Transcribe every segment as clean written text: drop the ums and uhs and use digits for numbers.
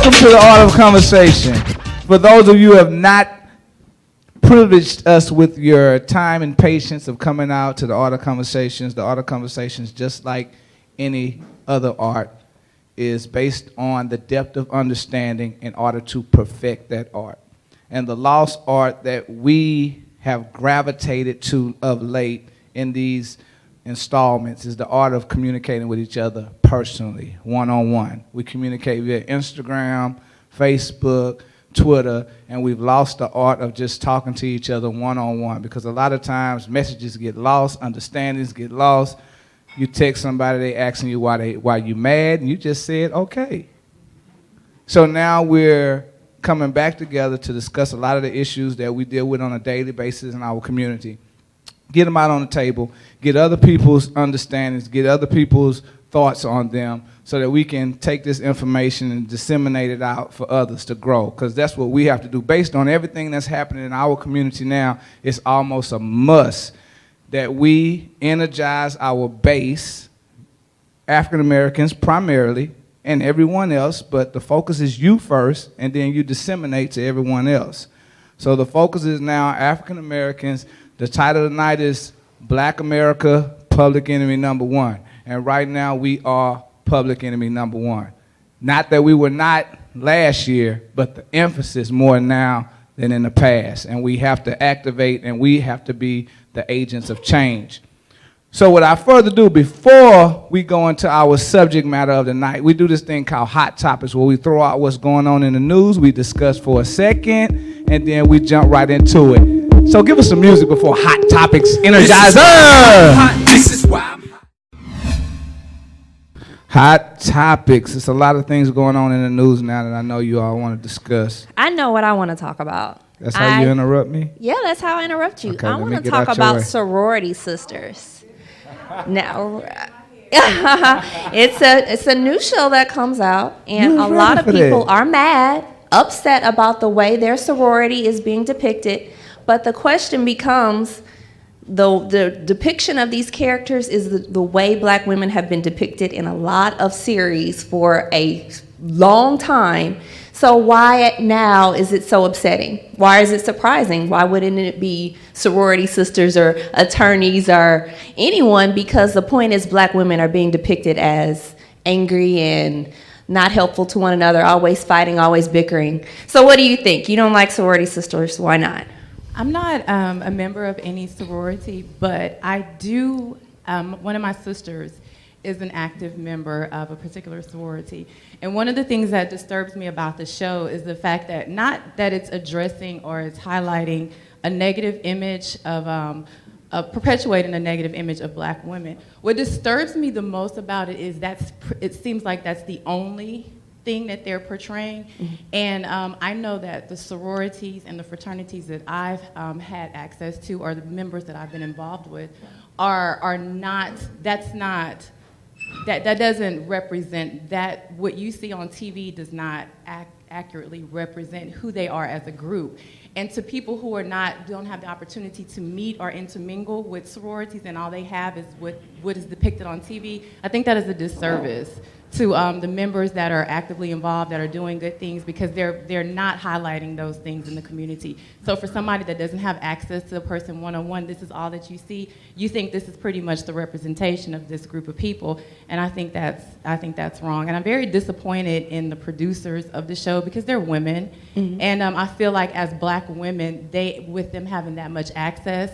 Welcome to the Art of Conversation. For those of you who have not privileged us with your time and patience of coming out to the Art of Conversations, the Art of Conversations, just like any other art, is based on the depth of understanding in order to perfect that art. And the lost art that we have gravitated to of late in these installments is the art of communicating with each other personally, one-on-one. We communicate via Instagram, Facebook, Twitter, and we've lost the art of just talking to each other one-on-one, because a lot of times messages get lost, understandings get lost. You text somebody, they asking you why you mad, and you just said, okay. So now we're coming back together to discuss a lot of the issues that we deal with on a daily basis in our community. Get them out on the table, get other people's understandings, get other people's thoughts on them, so that we can take this information and disseminate it out for others to grow, because that's what we have to do. Based on everything that's happening in our community now, it's almost a must that we energize our base, African Americans primarily, and everyone else, but the focus is you first, and then you disseminate to everyone else. So the focus is now African Americans. The title of the night is Black America, Public Enemy Number One. And right now we are public enemy number one. Not that we were not last year, but the emphasis more now than in the past. And we have to activate, and we have to be the agents of change. So without further ado, before we go into our subject matter of the night, we do this thing called Hot Topics, where we throw out what's going on in the news, we discuss for a second, and then we jump right into it. So give us some music before Hot Topics Energizer! This is why I'm Hot Topics. It's a lot of things going on in the news now that I know you all want to discuss. I know what I want to talk about. That's how you interrupt me? Yeah, that's how I interrupt you. Okay, I let want me to get talk out your about way. sorority sisters. Now, it's a new show that comes out, and You a lot of ready for people that? are mad, upset about the way their sorority is being depicted. But the question becomes, the depiction of these characters is the way black women have been depicted in a lot of series for a long time. So why now is it so upsetting? Why is it surprising? Why wouldn't it be sorority sisters or attorneys or anyone? Because the point is black women are being depicted as angry and not helpful to one another, always fighting, always bickering. So what do you think? You don't like sorority sisters. Why not? I'm not a member of any sorority, but I do, one of my sisters is an active member of a particular sorority. And one of the things that disturbs me about the show is the fact that not that it's addressing or it's highlighting a negative image of perpetuating a negative image of black women. What disturbs me the most about it is it seems like that's the only thing that they're portraying. Mm-hmm. And I know that the sororities and the fraternities that I've had access to, or the members that I've been involved with, are not, that doesn't represent that. What you see on TV does not accurately represent who they are as a group. And to people who don't have the opportunity to meet or intermingle with sororities, and all they have is what is depicted on TV, I think that is a disservice to the members that are actively involved, that are doing good things, because they're not highlighting those things in the community. So for somebody that doesn't have access to a person one-on-one, this is all that you see. You think this is pretty much the representation of this group of people, and I think that's wrong. And I'm very disappointed in the producers of the show, because they're women, mm-hmm. and I feel like as black women, with them having that much access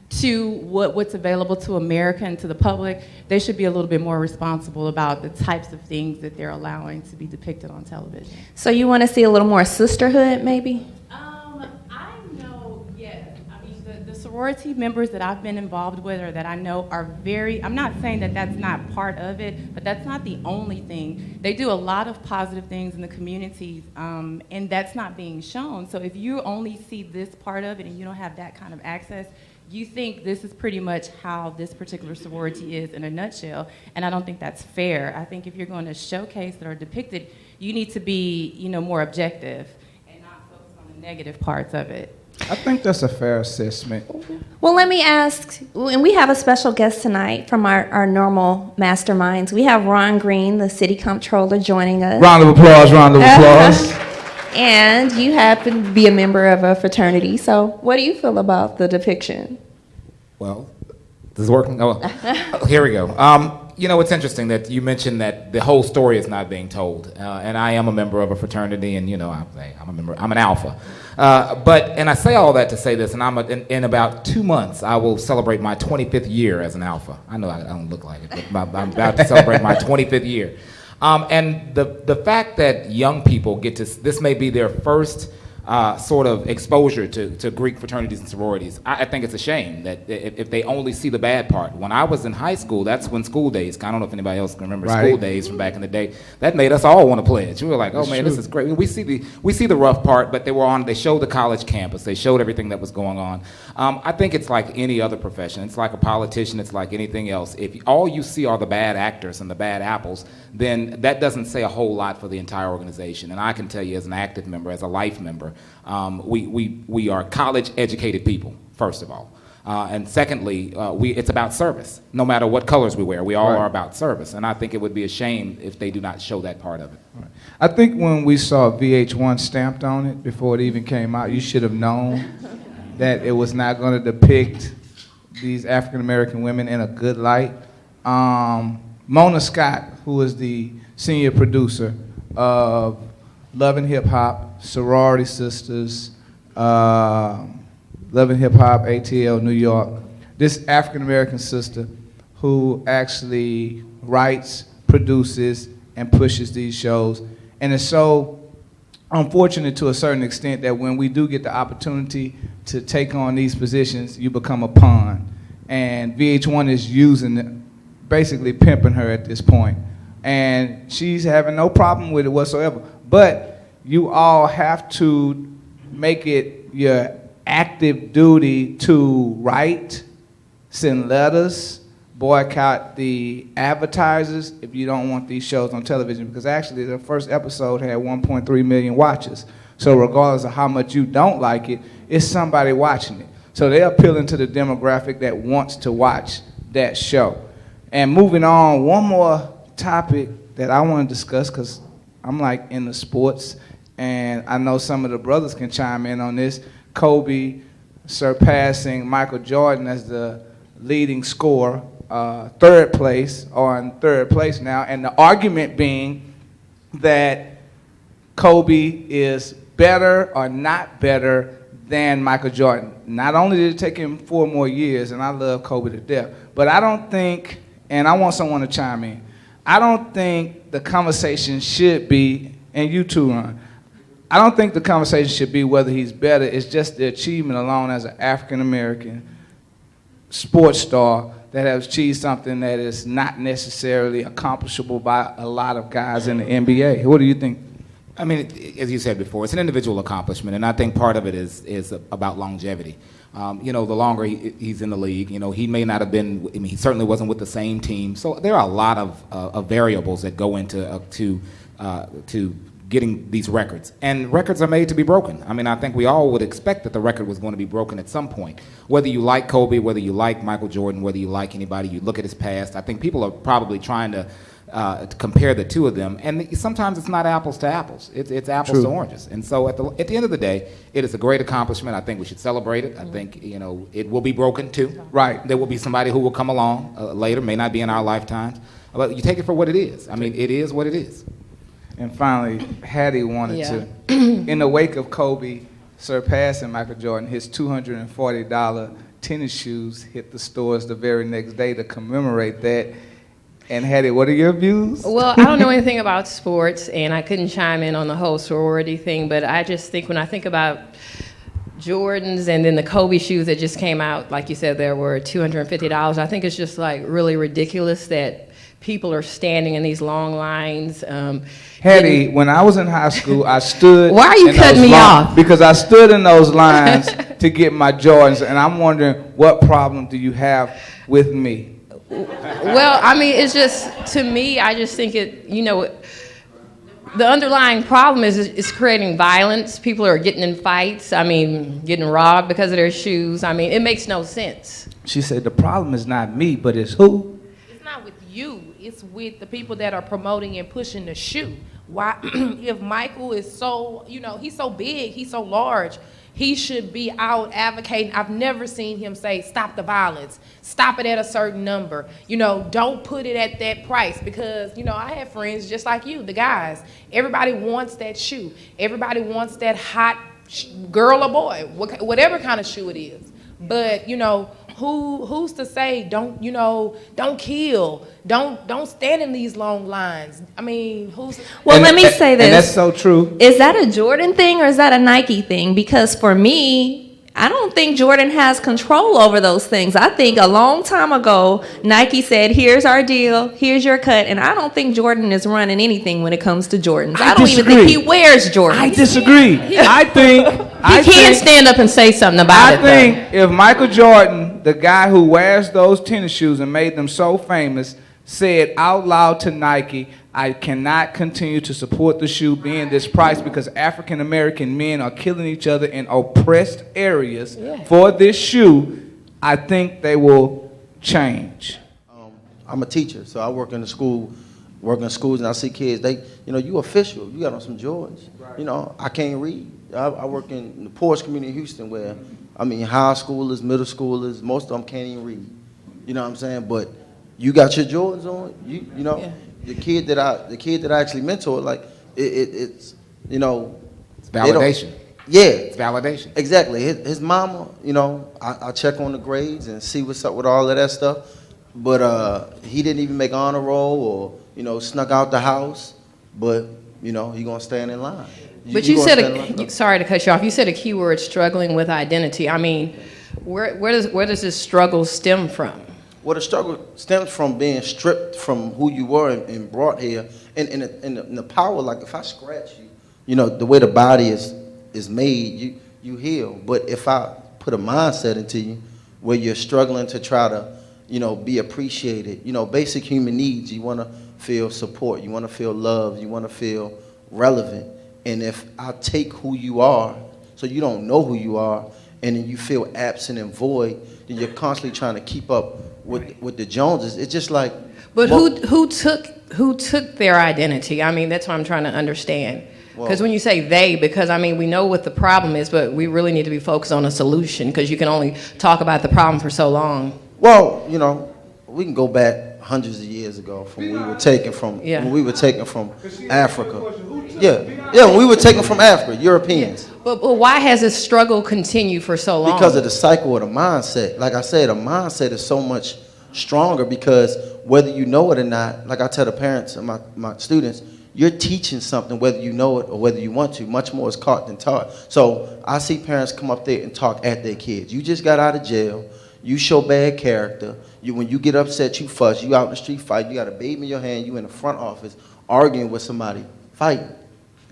to what's available to America and to the public, they should be a little bit more responsible about the types of things that they're allowing to be depicted on television. So you want to see a little more sisterhood, maybe? I know, yes. I mean, the sorority members that I've been involved with, or that I know, are I'm not saying that that's not part of it, but that's not the only thing. They do a lot of positive things in the communities, and that's not being shown. So if you only see this part of it and you don't have that kind of access, you think this is pretty much how this particular sorority is in a nutshell, and I don't think that's fair. I think if you're going to showcase that are depicted, you need to be, more objective and not focus on the negative parts of it. I think that's a fair assessment. Well, let me ask, and we have a special guest tonight from our normal masterminds. We have Ron Green, the city comptroller, joining us. Round of applause, round of applause. And you happen to be a member of a fraternity. So what do you feel about the depiction? Well, this is working. Oh, here we go. You know, it's interesting that you mentioned that the whole story is not being told, and I am a member of a fraternity, and you know, I'm a member. I'm an alpha, and I say all that to say this, and in about 2 months I will celebrate my 25th year as an alpha. I know I don't look like it, but I'm about to celebrate my 25th year, and the fact that young people get to this may be their first sort of exposure to Greek fraternities and sororities. I think it's a shame that if they only see the bad part. When I was in high school, that's when school days, I don't know if anybody else can remember school days from back in the day, that made us all want to pledge. We were like, oh man, this is great. We see the rough part, but they showed the college campus, they showed everything that was going on. I think it's like any other profession. It's like a politician, it's like anything else. If all you see are the bad actors and the bad apples, then that doesn't say a whole lot for the entire organization. And I can tell you as an active member, as a life member, we are college-educated people, first of all. And secondly, it's about service. No matter what colors we wear, we all are about service. And I think it would be a shame if they do not show that part of it. Right. I think when we saw VH1 stamped on it before it even came out, you should have known that it was not going to depict these African-American women in a good light. Mona Scott, who is the senior producer of Love and Hip Hop, Sorority Sisters, Love and Hip Hop, ATL, New York. This African-American sister who actually writes, produces, and pushes these shows. And it's so unfortunate to a certain extent that when we do get the opportunity to take on these positions, you become a pawn. And VH1 is using it, basically pimping her at this point. And she's having no problem with it whatsoever. But you all have to make it your active duty to write, send letters, boycott the advertisers if you don't want these shows on television, because actually the first episode had 1.3 million watches. So regardless of how much you don't like it, it's somebody watching it. So they're appealing to the demographic that wants to watch that show. And moving on, one more topic that I want to discuss, because I'm like in the sports, and I know some of the brothers can chime in on this. Kobe surpassing Michael Jordan as the leading scorer, third place now, and the argument being that Kobe is better or not better than Michael Jordan. Not only did it take him 4 more years, and I love Kobe to death, but I don't think, and I want someone to chime in, I don't think the conversation should be, and you too, Ron, I don't think the conversation should be whether he's better. It's just the achievement alone as an African-American sports star that has achieved something that is not necessarily accomplishable by a lot of guys in the NBA. What do you think? I mean, as you said before, it's an individual accomplishment, and I think part of it is about longevity. You know, the longer he's in the league, you know, he may not have been, I mean, he certainly wasn't with the same team. So there are a lot of variables that go into to getting these records. And records are made to be broken. I mean, I think we all would expect that the record was going to be broken at some point. Whether you like Kobe, whether you like Michael Jordan, whether you like anybody, you look at his past, I think people are probably trying to compare the two of them. And sometimes it's not apples to apples. It's apples to oranges. And so at the end of the day, it is a great accomplishment. I think we should celebrate it. I think, you know, it will be broken too. Right. There will be somebody who will come along later, may not be in our lifetimes. But you take it for what it is. I mean, it is what it is. And finally, Hattie wanted to, in the wake of Kobe surpassing Michael Jordan, his $240 tennis shoes hit the stores the very next day to commemorate that. And Hattie, what are your views? Well, I don't know anything about sports, and I couldn't chime in on the whole sorority thing, but I just think when I think about Jordans and then the Kobe shoes that just came out, like you said, there were $250. I think it's just like really ridiculous that people are standing in these long lines. Hattie, when I was in high school, I stood. Why are you cutting me off? Because I stood in those lines to get my Jordans, and I'm wondering, what problem do you have with me? Well, I mean, it's just, to me, I just think it, you know, the underlying problem is it's creating violence. People are getting in fights. I mean, getting robbed because of their shoes. I mean, it makes no sense. She said the problem is not me, but it's who? It's not with you. It's with the people that are promoting and pushing the shoe. Why, if Michael is so, he's so big, he's so large, he should be out advocating. I've never seen him say, stop the violence, stop it at a certain number. Don't put it at that price because, I have friends just like you, the guys. Everybody wants that shoe. Everybody wants that hot girl or boy, whatever kind of shoe it is. But, who's to say don't kill, don't stand in these long lines? I mean, who's? Well, let me say this. And that's so true. Is that a Jordan thing or is that a Nike thing? Because for me, I don't think Jordan has control over those things. I think a long time ago, Nike said, here's our deal, here's your cut, and I don't think Jordan is running anything when it comes to Jordans. I don't even think he wears Jordans. I disagree. I think He can stand up and say something about it. I think if Michael Jordan, the guy who wears those tennis shoes and made them so famous, said out loud to Nike, I cannot continue to support the shoe being this price because African American men are killing each other in oppressed areas for this shoe, I think they will change. I'm a teacher, so I work in the school, and I see kids, you official, you got on some Jordans. Right. I can't read. I work in the poorest community in Houston where, high schoolers, middle schoolers, most of them can't even read. You know what I'm saying? But you got your Jordans on, the kid that I actually mentored, it's validation. Yeah. It's validation. Exactly. His mama, I check on the grades and see what's up with all of that stuff. But he didn't even make honor roll or, snuck out the house. But, he gonna stand in line. But you said, sorry to cut you off, you said a key word, struggling with identity. I mean, where does this struggle stem from? Well, the struggle stems from being stripped from who you were and brought here. And the power, like if I scratch you, the way the body is made, you heal. But if I put a mindset into you where you're struggling to try to, be appreciated, basic human needs, you want to feel support, you want to feel love, you want to feel relevant. And if I take who you are, so you don't know who you are, and then you feel absent and void, then you're constantly trying to keep up with the Joneses. It's just like. But who took their identity? I mean, that's what I'm trying to understand. Because when you say they, because we know what the problem is, but we really need to be focused on a solution because you can only talk about the problem for so long. Well, we can go back hundreds of years ago from when we were taken from Africa. Yeah, when we were taken from Africa, Europeans. But why has this struggle continued for so long? Because of the cycle of the mindset. Like I said, a mindset is so much stronger because whether you know it or not, like I tell the parents and my students, you're teaching something whether you know it or whether you want to. Much more is caught than taught. So I see parents come up there and talk at their kids. You just got out of jail. You show bad character. When you get upset, you fuss. You out in the street fight. You got a baby in your hand. You in the front office arguing with somebody, fighting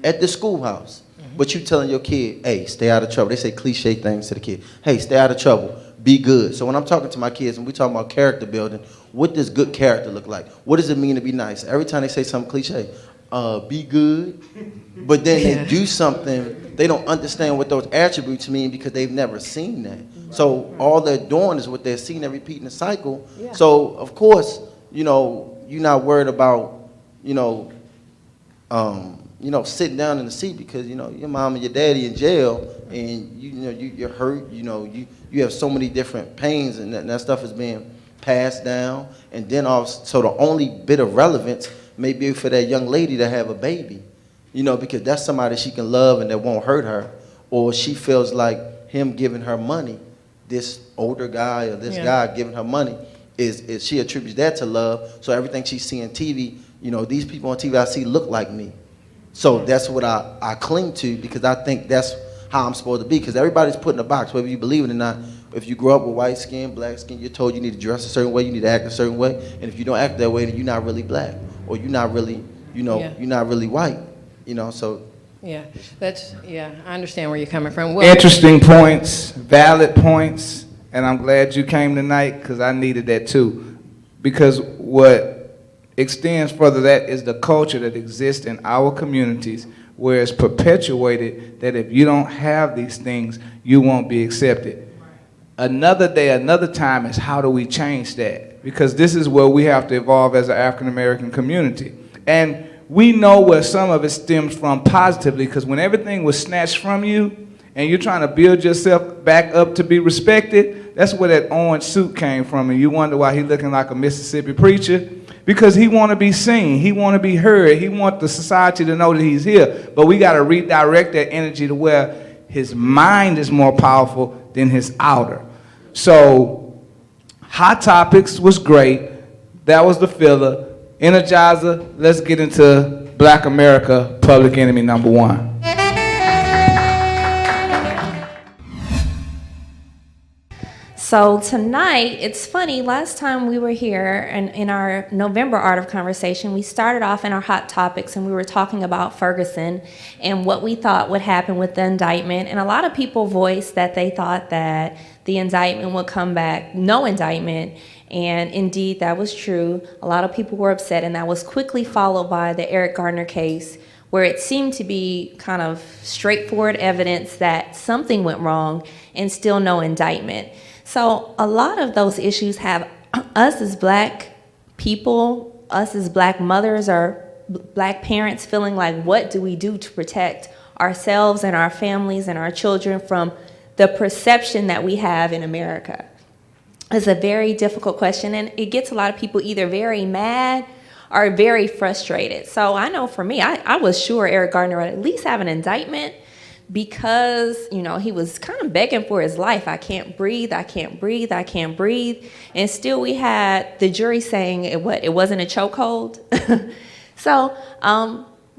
at the schoolhouse. Mm-hmm. But you telling your kid, hey, stay out of trouble. They say cliche things to the kid. Hey, stay out of trouble. Be good. So when I'm talking to my kids and we talking about character building, what does good character look like? What does it mean to be nice? Every time they say something cliche, be good. But then they do something, they don't understand what those attributes mean because they've never seen that. So all they're doing is what they're seeing and repeating the cycle. Yeah. So of course, you're not worried about, sitting down in the seat because, your mom and your daddy in jail and, you're hurt, you have so many different pains and that stuff is being passed down. And then so the only bit of relevance may be for that young lady to have a baby, because that's somebody she can love and that won't hurt her. Or she feels like him giving her money, this older guy or this guy giving her money, is she attributes that to love. So everything she sees on TV, these people on TV I see look like me. So that's what I cling to because I think that's how I'm supposed to be. Because everybody's put in a box, whether you believe it or not. If you grow up with white skin, black skin, you're told you need to dress a certain way, you need to act a certain way. And if you don't act that way, then you're not really black. Or you're not really, you're not really white. So. Yeah, I understand where you're coming from. Well, interesting points, valid points, and I'm glad you came tonight because I needed that too. Because what extends further, that is the culture that exists in our communities, where it's perpetuated that if you don't have these things, you won't be accepted. Another day, another time is how do we change that? Because this is where we have to evolve as an African American community. And we know where some of it stems from positively, because when everything was snatched from you and you're trying to build yourself back up to be respected, that's where that orange suit came from. And you wonder why he's looking like a Mississippi preacher. Because he want to be seen, he want to be heard, he want the society to know that he's here. But we got to redirect that energy to where his mind is more powerful than his outer. So, Hot Topics was great. That was the filler. Energizer, let's get into Black America, Public Enemy #1. So tonight, it's funny, last time we were here and in our November Art of Conversation, we started off in our Hot Topics and we were talking about Ferguson and what we thought would happen with the indictment. And a lot of people voiced that they thought that the indictment would come back, no indictment. And indeed, that was true. A lot of people were upset, and that was quickly followed by the Eric Gardner case, where it seemed to be kind of straightforward evidence that something went wrong and still no indictment. So a lot of those issues have us as Black people, us as Black mothers or Black parents feeling like, what do we do to protect ourselves and our families and our children from the perception that we have in America? It's a very difficult question, and it gets a lot of people either very mad or very frustrated. So I know for me, I was sure Eric Gardner would at least have an indictment, because, you know, he was kind of begging for his life. I can't breathe, I can't breathe, I can't breathe. And still we had the jury saying it wasn't a chokehold. So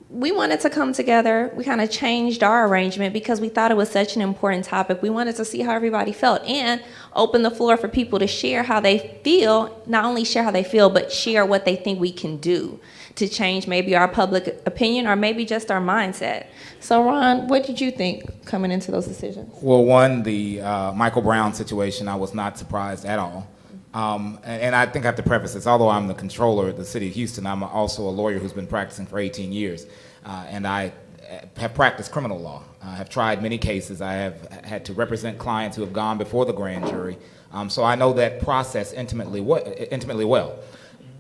we wanted to come together. We kind of changed our arrangement because we thought it was such an important topic. We wanted to see how everybody felt and open the floor for people to share how they feel, not only share how they feel, but share what they think we can do to change maybe our public opinion or maybe just our mindset. So Ron, what did you think coming into those decisions? Well, one, the Michael Brown situation, I was not surprised at all. And I think I have to preface this, although I'm the controller of the city of Houston, I'm also a lawyer who's been practicing for 18 years. And I have practiced criminal law. I have tried many cases. I have had to represent clients who have gone before the grand jury. So I know that process intimately well.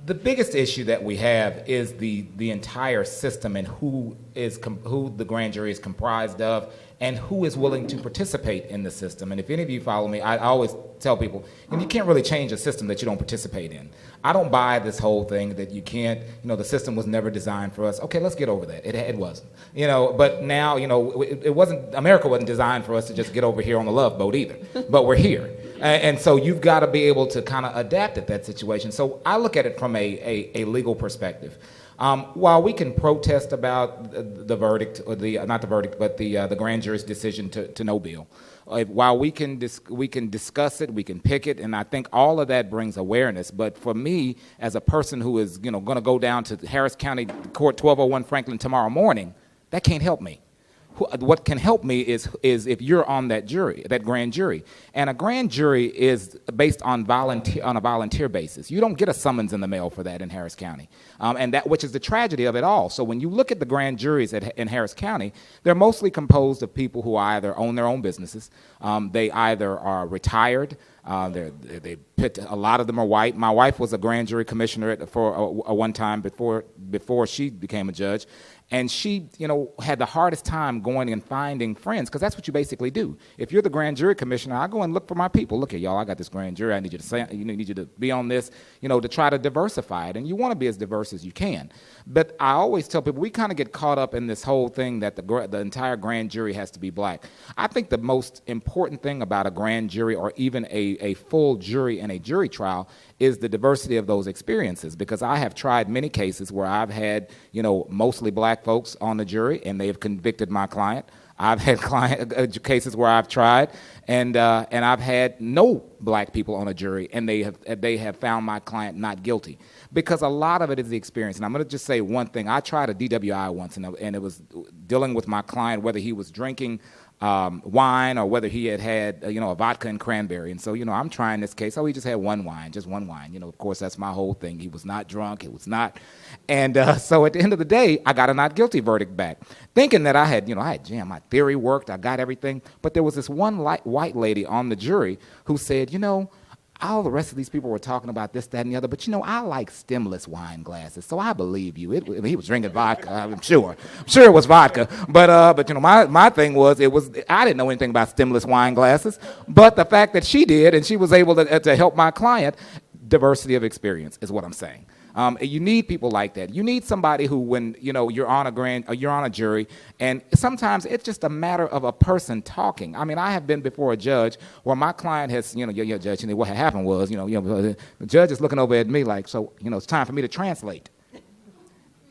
The biggest issue that we have is the entire system and who the grand jury is comprised of and who is willing to participate in the system. And if any of you follow me, I always tell people, and you can't really change a system that you don't participate in. I don't buy this whole thing that you can't, the system was never designed for us. Okay, let's get over that. It wasn't. But now, America wasn't designed for us to just get over here on the Love Boat either. But we're here. And so you've got to be able to kind of adapt at that situation. So I look at it from a legal perspective. While we can protest about the verdict, or not the verdict, but the grand jury's decision to no bail, while we can discuss it, we can pick it, and I think all of that brings awareness. But for me, as a person who is going to go down to Harris County Court 1201 Franklin tomorrow morning, that can't help me. What can help me is if you're on that jury, that grand jury. And a grand jury is based on a volunteer basis. You don't get a summons in the mail for that in Harris County. And that, which is the tragedy of it all. So when you look at the grand juries in Harris County, they're mostly composed of people who either own their own businesses, they either are retired, a lot of them are white. My wife was a grand jury commissioner for a one time before she became a judge. And she, had the hardest time going and finding friends, because that's what you basically do. If you're the grand jury commissioner, I go and look for my people. Look at y'all, I got this grand jury. I need you to say, need you to be on this, to try to diversify it. And you want to be as diverse as you can. But I always tell people we kind of get caught up in this whole thing that the entire grand jury has to be Black. I think the most important thing about a grand jury, or even a full jury in a jury trial, is the diversity of those experiences, because I have tried many cases where I've had, mostly Black folks on the jury, and they have convicted my client. I've had cases where I've tried, and I've had no Black people on a jury, and they have found my client not guilty, because a lot of it is the experience. And I'm going to just say one thing. I tried a DWI once, and it was dealing with my client, whether he was drinking wine, or whether he had had a vodka and cranberry. And so I'm trying this case. Oh, he just had one wine, just one wine. Of course, that's my whole thing. He was not drunk. He was not. And so at the end of the day, I got a not guilty verdict back, thinking that I had jammed, my theory worked, I got everything. But there was this one white lady on the jury who said, all the rest of these people were talking about this, that, and the other, but I like stemless wine glasses, so I believe you. He was drinking vodka, I'm sure it was vodka, but my thing was, I didn't know anything about stemless wine glasses, but the fact that she did, and she was able to help my client, diversity of experience is what I'm saying. You need people like that. You need somebody who, when you're on a jury, and sometimes it's just a matter of a person talking. I mean, I have been before a judge where my client has, your judge, and what had happened was, the judge is looking over at me like, so, it's time for me to translate.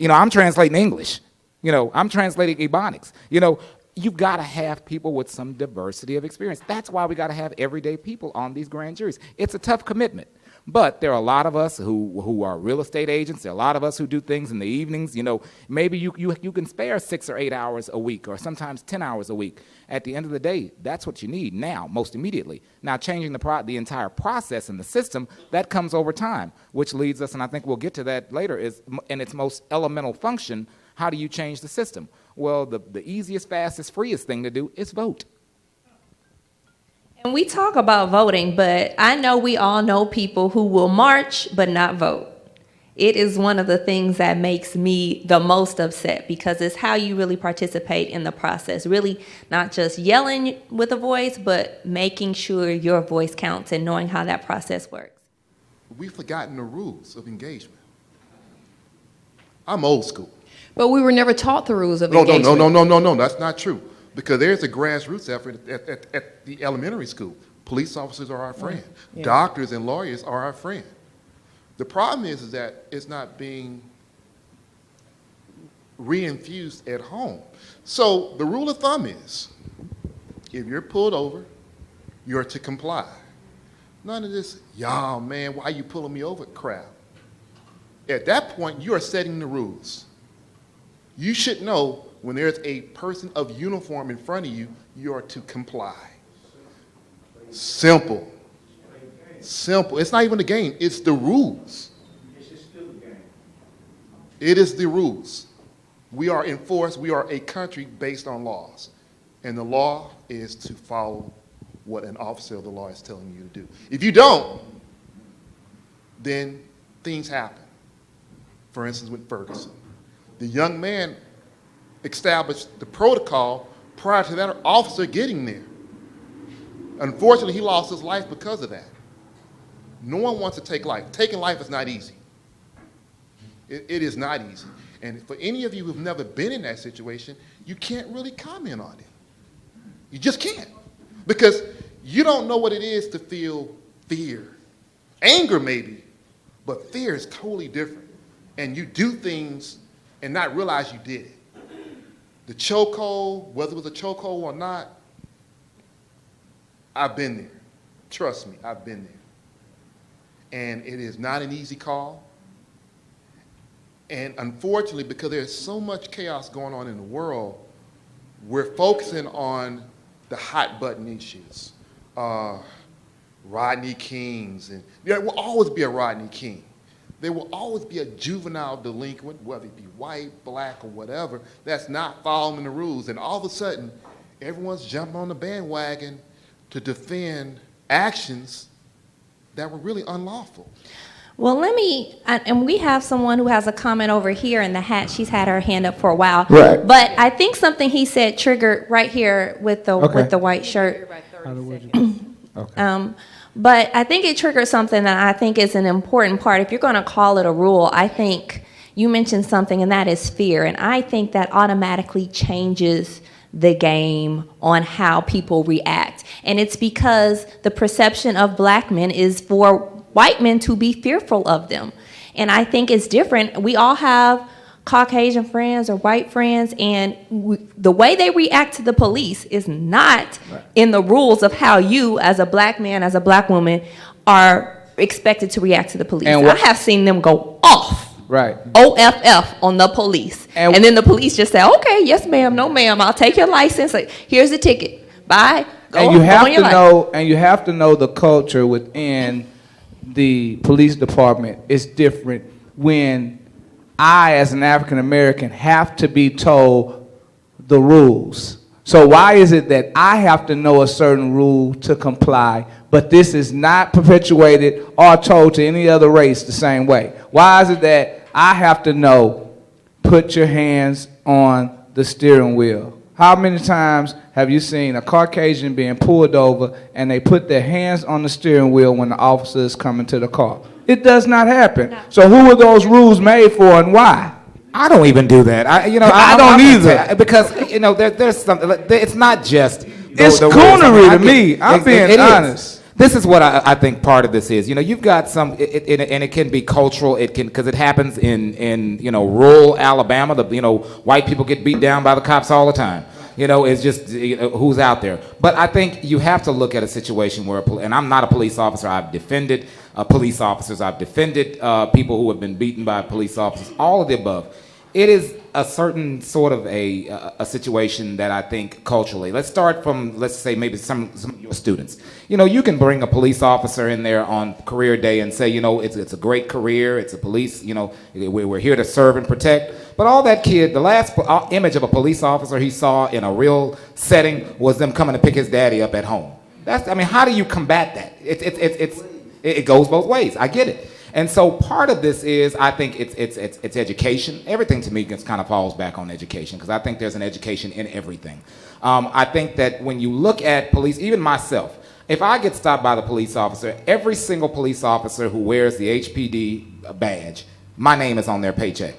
I'm translating English. I'm translating Ebonics. You've got to have people with some diversity of experience. That's why we got to have everyday people on these grand juries. It's a tough commitment. But there are a lot of us who are real estate agents. There are a lot of us who do things in the evenings. Maybe you can spare 6 or 8 hours a week, or sometimes 10 hours a week. At the end of the day, that's what you need now, most immediately. Now, changing the entire process and the system, that comes over time, which leads us, and I think we'll get to that later, is in its most elemental function, how do you change the system? Well, the easiest, fastest, freest thing to do is vote. And we talk about voting, but I know we all know people who will march but not vote. It is one of the things that makes me the most upset, because it's how you really participate in the process. Really not just yelling with a voice, but making sure your voice counts and knowing how that process works. We've forgotten the rules of engagement. I'm old school. But we were never taught the rules of engagement. No, that's not true. Because there's a grassroots effort at the elementary school. Police officers are our friend. Yeah. Doctors and lawyers are our friend. The problem is that it's not being reinfused at home. So the rule of thumb is, if you're pulled over, you're to comply. None of this, y'all, man, why you pulling me over crap. At that point, you are setting the rules. You should know when there's a person of uniform in front of you, you are to comply. Simple. Simple. It's not even a game. It's the rules. It is the rules. We are enforced. We are a country based on laws. And the law is to follow what an officer of the law is telling you to do. If you don't, then things happen. For instance, with Ferguson. The young man established the protocol prior to that officer getting there. Unfortunately, he lost his life because of that. No one wants to take life. Taking life is not easy. It is not easy. And for any of you who've never been in that situation, you can't really comment on it. You just can't. Because you don't know what it is to feel fear. Anger maybe, but fear is totally different. And you do things and not realize you did it. The chokehold, whether it was a chokehold or not, I've been there. Trust me, I've been there. And it is not an easy call. And unfortunately, because there's so much chaos going on in the world, we're focusing on the hot button issues. Rodney Kings, and there will always be a Rodney King. There will always be a juvenile delinquent, whether it be white, black, or whatever, that's not following the rules. And all of a sudden, everyone's jumping on the bandwagon to defend actions that were really unlawful. Well, and we have someone who has a comment over here in the hat. She's had her hand up for a while. Right. But I think something he said triggered right here with the white shirt. Okay. But I think it triggered something that I think is an important part. If you're going to call it a rule, I think you mentioned something, and that is fear. And I think that automatically changes the game on how people react. And it's because the perception of black men is for white men to be fearful of them. And I think it's different. We all have Caucasian friends or white friends, and the way they react to the police is not in the rules of how you, as a black man, as a black woman, are expected to react to the police. And I have seen them go off. Right. OFF on the police. And- And then the police just say, okay, yes ma'am, no ma'am, I'll take your license. Like, here's the ticket. Bye. Go And you go have on your to life. know, and you have to know the culture within the police department is different when I, as an African American, have to be told the rules. So why is it that I have to know a certain rule to comply, but this is not perpetuated or told to any other race the same way? Why is it that I have to know, put your hands on the steering wheel? How many times have you seen a Caucasian being pulled over and they put their hands on the steering wheel when the officer is coming to the car? It does not happen. No. So who are those rules made for and why? I don't even do that. I don't either. Because there's something. It's not just. It's rules. coonery to I me. I'm being it is. honest. This is what I think part of this is. You've got some, and it can be cultural. It can, because it happens in rural Alabama. White people get beat down by the cops all the time. It's just who's out there. But I think you have to look at a situation where, and I'm not a police officer. I've defended police officers. I've defended people who have been beaten by police officers. All of the above. It is a certain sort of a situation that I think culturally. Let's start from, let's say, maybe some of your students. You can bring a police officer in there on career day and say, it's a great career. It's a police, we're here to serve and protect. But all that kid, the last image of a police officer he saw in a real setting was them coming to pick his daddy up at home. How do you combat that? It goes both ways. I get it. And so part of this is, I think it's education. Everything to me kind of falls back on education, because I think there's an education in everything. I think that when you look at police, even myself, if I get stopped by the police officer, every single police officer who wears the HPD badge, my name is on their paycheck.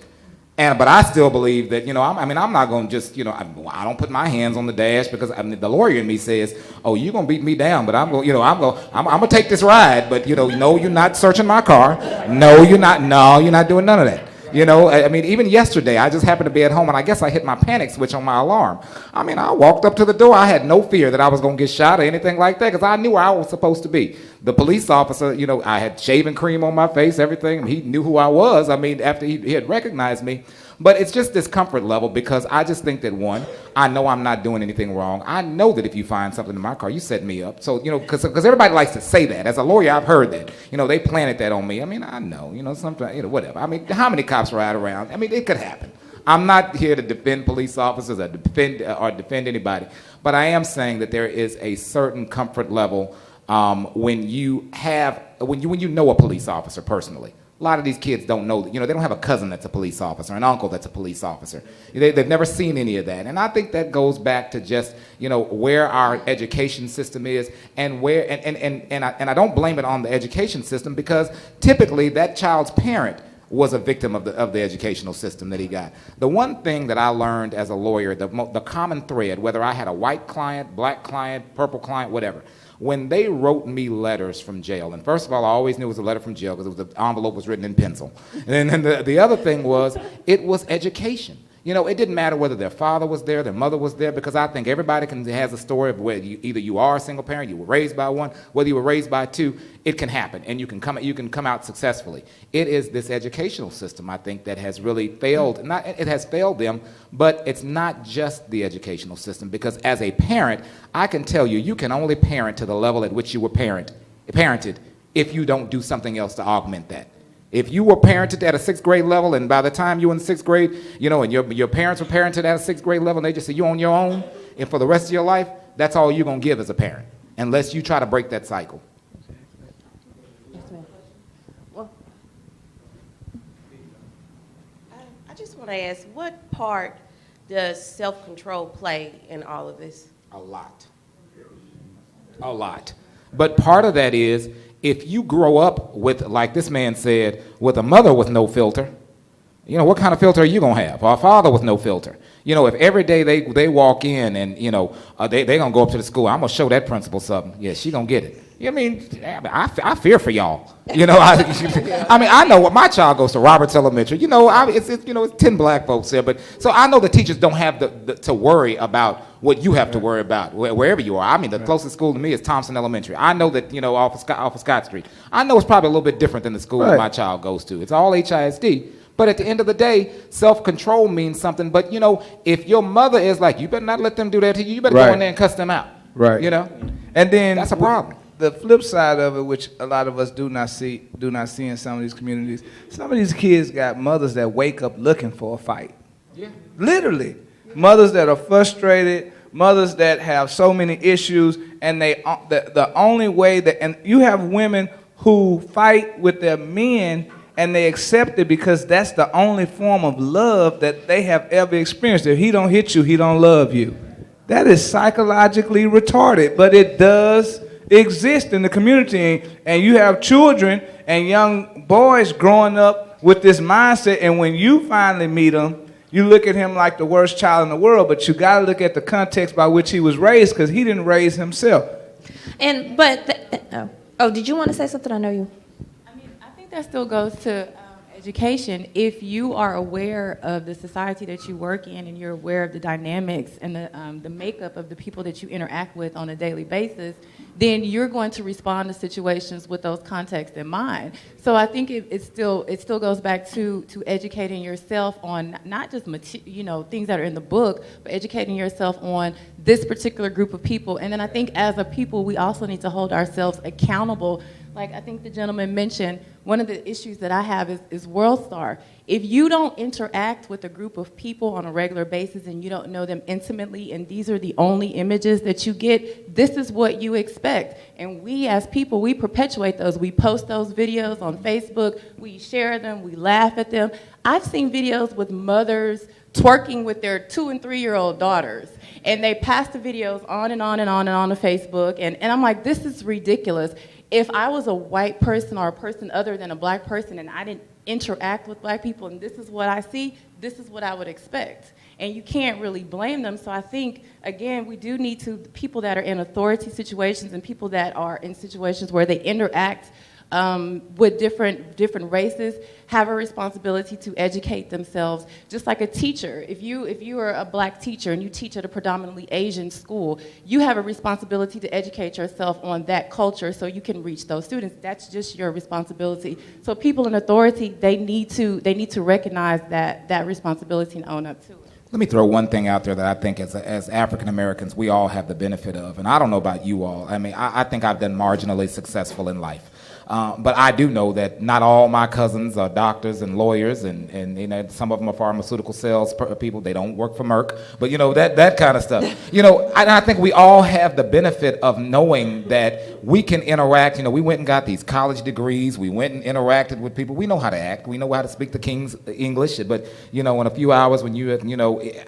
But I still believe that, I'm not going to just, I don't put my hands on the dash, because the lawyer in me says, oh, you're going to beat me down, but I'm going to take this ride, but, no, you're not searching my car. No, you're not doing none of that. Even yesterday, I just happened to be at home, and I guess I hit my panic switch on my alarm. I walked up to the door. I had no fear that I was going to get shot or anything like that, because I knew where I was supposed to be. The police officer, I had shaving cream on my face, everything. He knew who I was, after he had recognized me. But it's just this comfort level, because I just think that, one, I know I'm not doing anything wrong. I know that if you find something in my car, you set me up. So, because everybody likes to say that. As a lawyer, I've heard that. They planted that on me. I know, sometimes, whatever. How many cops ride around? It could happen. I'm not here to defend police officers or defend anybody. But I am saying that there is a certain comfort level when you know a police officer personally. A lot of these kids don't know, they don't have a cousin that's a police officer, an uncle that's a police officer. They've never seen any of that. And I think that goes back to just, where our education system is, and where, and I don't blame it on the education system, because typically that child's parent was a victim of the educational system that he got. The one thing that I learned as a lawyer, the common thread, whether I had a white client, black client, purple client, whatever, when they wrote me letters from jail, and first of all, I always knew it was a letter from jail because the envelope was written in pencil. And then the other thing was, it was education. It didn't matter whether their father was there, their mother was there, because I think everybody has a story of where either you are a single parent, you were raised by one, whether you were raised by two, it can happen, and you can come out successfully. It is this educational system, I think, that has really failed. It has failed them, but it's not just the educational system, because as a parent, I can tell you, you can only parent to the level at which you were parented if you don't do something else to augment that. If you were parented at a 6th grade level, and by the time you were in 6th grade, and your parents were parented at a 6th grade level, and they just said you're on your own, and for the rest of your life, that's all you're going to give as a parent, unless you try to break that cycle. I just want to ask, what part does self-control play in all of this? A lot. But part of that is, if you grow up with, like this man said, with a mother with no filter, what kind of filter are you going to have? Or a father with no filter? If every day they walk in and, they going to go up to the school, I'm going to show that principal something. Yeah, she going to get it. I fear for y'all. I know what my child goes to Roberts Elementary. It's 10 black folks there, but so I know the teachers don't have to worry about what you have to worry about wherever you are. The closest school to me is Thompson Elementary. I know that off of Scott Street. I know it's probably a little bit different than the school that my child goes to. It's all HISD, But at the end of the day, self-control means something. But, you know, if your mother is like, you better not let them do that to you, you better Right. go in there and cuss them out. Right. You know? And then That's a problem. The flip side of it, which a lot of us do not see in some of these communities, some of these kids got mothers that wake up looking for a fight. Yeah. Literally. Mothers that are frustrated, mothers that have so many issues, and the only way that, and you have women who fight with their men and they accept it because that's the only form of love that they have ever experienced. If he don't hit you, he don't love you. That is psychologically retarded, but it does exist in the community. And you have children and young boys growing up with this mindset, and when you finally meet them, you look at him like the worst child in the world, but you got to look at the context by which he was raised, because he didn't raise himself. And did you want to say something? I know you. I mean, I think that still goes to education. If you are aware of the society that you work in and you're aware of the dynamics and the makeup of the people that you interact with on a daily basis, then you're going to respond to situations with those contexts in mind. So I think it still goes back to educating yourself on not just things that are in the book, but educating yourself on this particular group of people. And then I think as a people, we also need to hold ourselves accountable. Like I think the gentleman mentioned, one of the issues that I have is WorldStar. If you don't interact with a group of people on a regular basis and you don't know them intimately, and these are the only images that you get, this is what you expect. And we as people, we perpetuate those. We post those videos on Facebook, we share them, we laugh at them. I've seen videos with mothers twerking with their 2- and 3-year-old daughters, and they pass the videos on and on and on and on to Facebook, and I'm like, this is ridiculous. If I was a white person or a person other than a black person and I didn't interact with black people and this is what I see, this is what I would expect. And you can't really blame them. So I think, again, we do need to, people that are in authority situations and people that are in situations where they interact with different races, have a responsibility to educate themselves. Just like a teacher, if you are a black teacher and you teach at a predominantly Asian school, you have a responsibility to educate yourself on that culture so you can reach those students. That's just your responsibility. So people in authority, they need to recognize that responsibility and own up to it. Let me throw one thing out there that I think as African Americans, we all have the benefit of. And I don't know about you all. I mean, I think I've been marginally successful in life. But I do know that not all my cousins are doctors and lawyers, and you know, some of them are pharmaceutical sales people. They don't work for Merck, but you know, that kind of stuff. You know, I think we all have the benefit of knowing that we can interact. You know, we went and got these college degrees. We went and interacted with people. We know how to act. We know how to speak the King's English. But you know, in a few hours when you're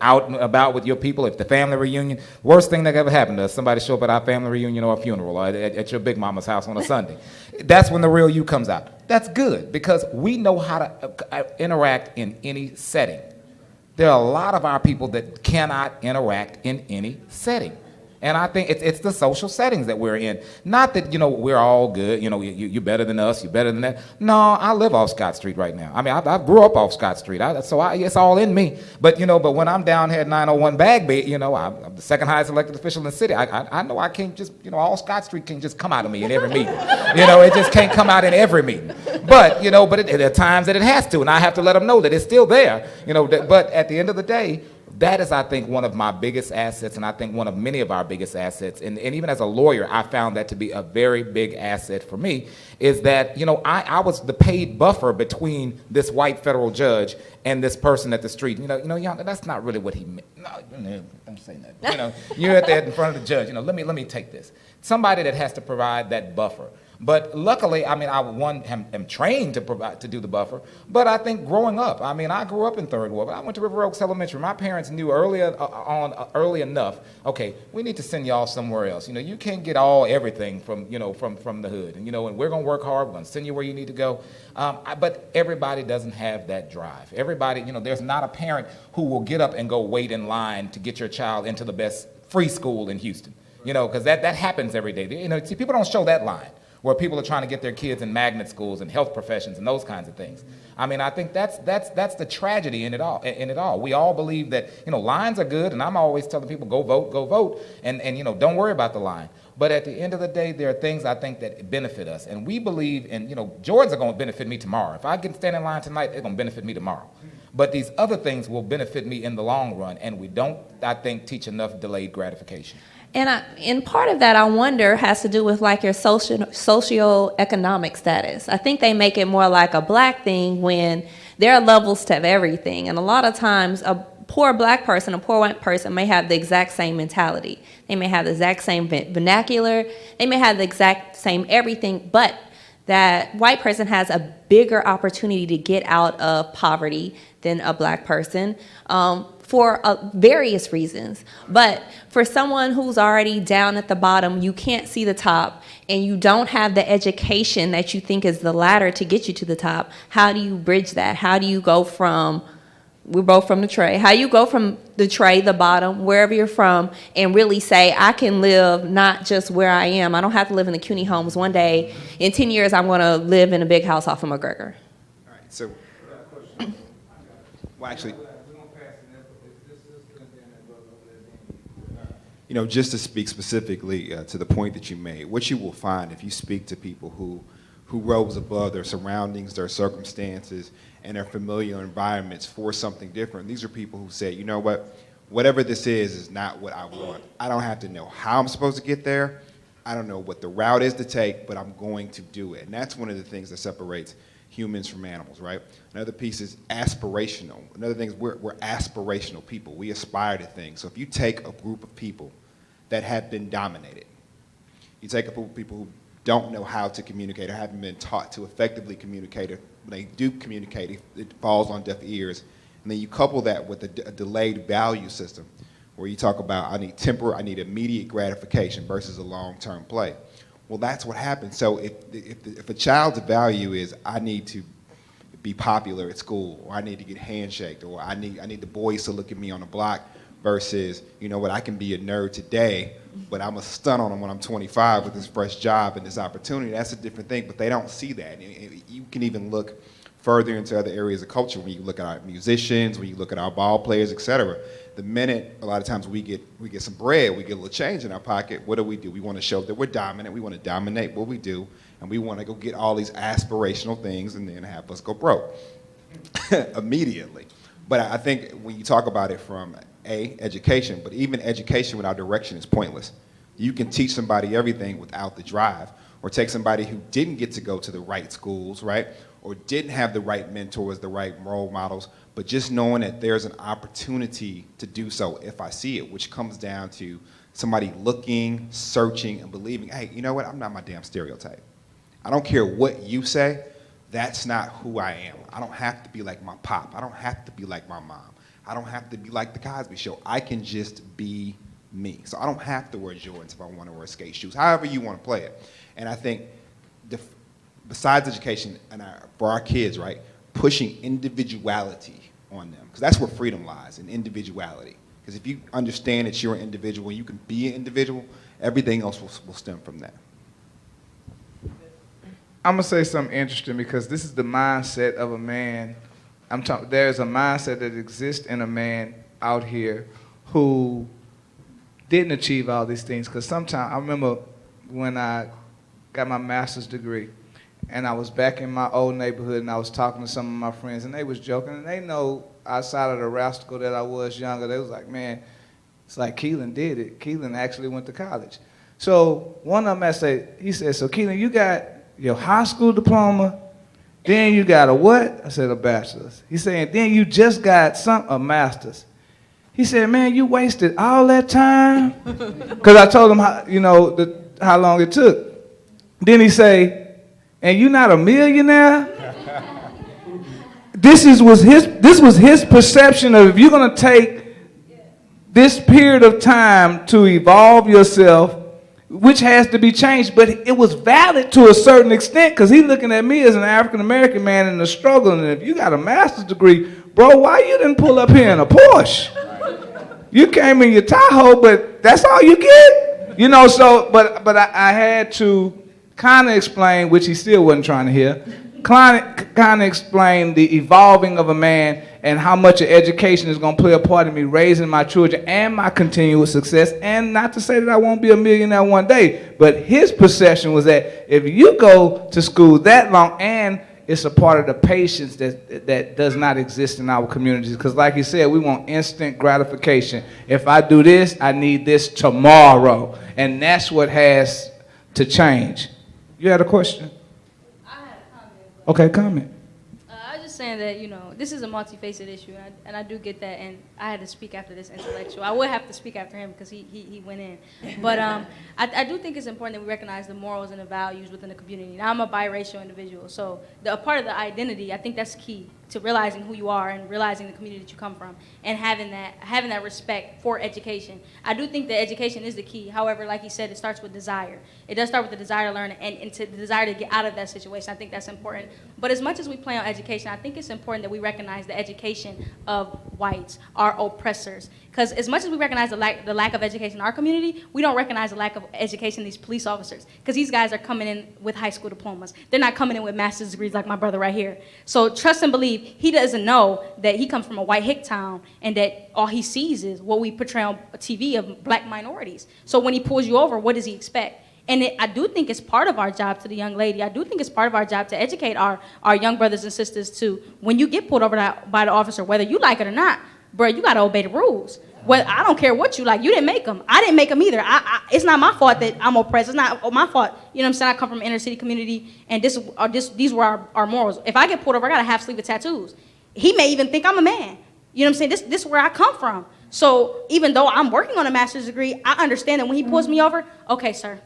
out and about with your people, if the family reunion, worst thing that ever happened to us, somebody show up at our family reunion or a funeral or at your big mama's house on a Sunday. That's when the real you comes out. That's good because we know how to interact in any setting. There are a lot of our people that cannot interact in any setting. And I think it's the social settings that we're in. Not that, you know, we're all good, you know, you're better than us, you're better than that. No, I live off Scott Street right now. I mean, I grew up off Scott Street, it's all in me. But, you know, but when I'm down here at 901 Bagby, you know, I'm the second highest elected official in the city. I know I can't just, you know, all Scott Street can't just come out of me in every meeting. You know, it just can't come out in every meeting. But, you know, there are times that it has to, and I have to let them know that it's still there. You know, but at the end of the day, that is, I think, one of my biggest assets, and I think one of many of our biggest assets, and even as a lawyer, I found that to be a very big asset for me, is that, you know, I was the paid buffer between this white federal judge and this person at the street. You know, that's not really what he meant. No, don't say that. You know, you're at there in front of the judge. You know, let me take this. Somebody that has to provide that buffer. But luckily, I mean, I am trained to do the buffer. But I think growing up, I mean, I grew up in Third Ward. I went to River Oaks Elementary. My parents knew early enough. Okay, we need to send y'all somewhere else. You know, you can't get everything from the hood. And you know, and we're gonna work hard. We're gonna send you where you need to go. But everybody doesn't have that drive. Everybody, you know, there's not a parent who will get up and go wait in line to get your child into the best free school in Houston. You know, because that happens every day. You know, see, people don't show that line. where people are trying to get their kids in magnet schools and health professions and those kinds of things. I mean, I think that's the tragedy in it all. We all believe that, lines are good, and I'm always telling people, go vote, and don't worry about the line. But at the end of the day, there are things I think that benefit us. And we believe in, Jordans are going to benefit me tomorrow. If I can stand in line tonight, they're going to benefit me tomorrow. But these other things will benefit me in the long run, and we don't, I think, teach enough delayed gratification. And part of that, I wonder, has to do with like your socioeconomic status. I think they make it more like a black thing when there are levels to everything. And a lot of times, a poor black person, a poor white person may have the exact same mentality. They may have the exact same vernacular. They may have the exact same everything, but that white person has a bigger opportunity to get out of poverty than a black person. For various reasons. But for someone who's already down at the bottom, you can't see the top, and you don't have the education that you think is the ladder to get you to the top, how do you bridge that? How do you go from, we're both from the tray, how you go from the tray, the bottom, wherever you're from, and really say, I can live not just where I am. I don't have to live in the CUNY homes. One day, in 10 years, I'm going to live in a big house off of McGregor. All right, so, well, actually, just to speak specifically to the point that you made, what you will find if you speak to people who rose above their surroundings, their circumstances, and their familiar environments for something different, these are people who say, you know what, whatever this is not what I want. I don't have to know how I'm supposed to get there. I don't know what the route is to take, but I'm going to do it. And that's one of the things that separates humans from animals, right? Another piece is aspirational. Another thing is we're aspirational people. We aspire to things. So if you take a group of people that have been dominated, you take a group of people who don't know how to communicate or haven't been taught to effectively communicate, when they do communicate, it falls on deaf ears, and then you couple that with a delayed value system where you talk about, I need immediate gratification versus a long-term play. Well, that's what happens. So if a child's value is, I need to be popular at school, or I need to get handshaked, or I need the boys to look at me on the block, versus, I can be a nerd today, but I'm a stunt on them when I'm 25 with this fresh job and this opportunity. That's a different thing, but they don't see that. And you can even look further into other areas of culture when you look at our musicians, when you look at our ball players, et cetera. The minute, a lot of times we get some bread, we get a little change in our pocket, what do? We want to show that we're dominant, we want to dominate what we do, and we want to go get all these aspirational things and then have us go broke immediately. But I think when you talk about it from education, but even education without direction is pointless. You can teach somebody everything without the drive, or take somebody who didn't get to go to the right schools, right? Or didn't have the right mentors, the right role models, but just knowing that there's an opportunity to do so if I see it, which comes down to somebody looking, searching, and believing, hey, you know what, I'm not my damn stereotype. I don't care what you say, that's not who I am. I don't have to be like my pop. I don't have to be like my mom. I don't have to be like the Cosby Show. I can just be me. So I don't have to wear Jordans if I want to wear skate shoes, however you want to play it. And I think besides education and for our kids, right, pushing individuality on them, because that's where freedom lies, in individuality. Because if you understand that you're an individual and you can be an individual, everything else will stem from that. I'm going to say something interesting because this is the mindset of a man. There's a mindset that exists in a man out here who didn't achieve all these things. Because sometimes, I remember when I got my master's degree, and I was back in my old neighborhood, and I was talking to some of my friends, and they was joking, and they know outside of the rascal that I was younger, they was like, man, it's like Keelan did it. Keelan actually went to college. So one of them, he said, so Keelan, you got your high school diploma, then you got a what? I said, a bachelor's. He said, and then you just got a master's. He said, man, you wasted all that time? Because I told him how long it took. Then he say, and you not a millionaire? This was his perception of, if you're going to take this period of time to evolve yourself, which has to be changed, but it was valid to a certain extent because he's looking at me as an African-American man in the struggle, and if you got a master's degree, bro, why you didn't pull up here in a Porsche? You came in your Tahoe, but that's all you get? But I had to kind of explained, which he still wasn't trying to hear, kind of explained the evolving of a man and how much of education is going to play a part in me raising my children and my continuous success. And not to say that I won't be a millionaire one day, but his perception was that if you go to school that long, and it's a part of the patience that does not exist in our communities. Because like he said, we want instant gratification. If I do this, I need this tomorrow. And that's what has to change. You had a question? I had a comment. Okay, comment. I was just saying that, you know, this is a multifaceted issue, and I do get that, and I had to speak after this intellectual. I would have to speak after him because he went in. But I do think it's important that we recognize the morals and the values within the community. Now, I'm a biracial individual, so a part of the identity, I think that's key to realizing who you are and realizing the community that you come from and having that respect for education. I do think that education is the key. However, like he said, it starts with desire. It does start with the desire to learn and to the desire to get out of that situation. I think that's important. But as much as we play on education, I think it's important that we recognize the education of whites, our oppressors. Because as much as we recognize the lack of education in our community, we don't recognize the lack of education in these police officers. Because these guys are coming in with high school diplomas. They're not coming in with master's degrees like my brother right here. So trust and believe, he doesn't know that he comes from a white hick town and that all he sees is what we portray on TV of black minorities. So when he pulls you over, what does he expect? And I do think it's part of our job to the young lady. I do think it's part of our job to educate our young brothers and sisters to, when you get pulled over by the officer, whether you like it or not, bro, you got to obey the rules. Well, I don't care what you like. You didn't make them. I didn't make them either. It's not my fault that I'm oppressed. It's not my fault. You know what I'm saying? I come from an inner city community, and these were our morals. If I get pulled over, I got a half sleeve of tattoos. He may even think I'm a man. You know what I'm saying? This is where I come from. So even though I'm working on a master's degree, I understand that when he pulls me over, okay, sir,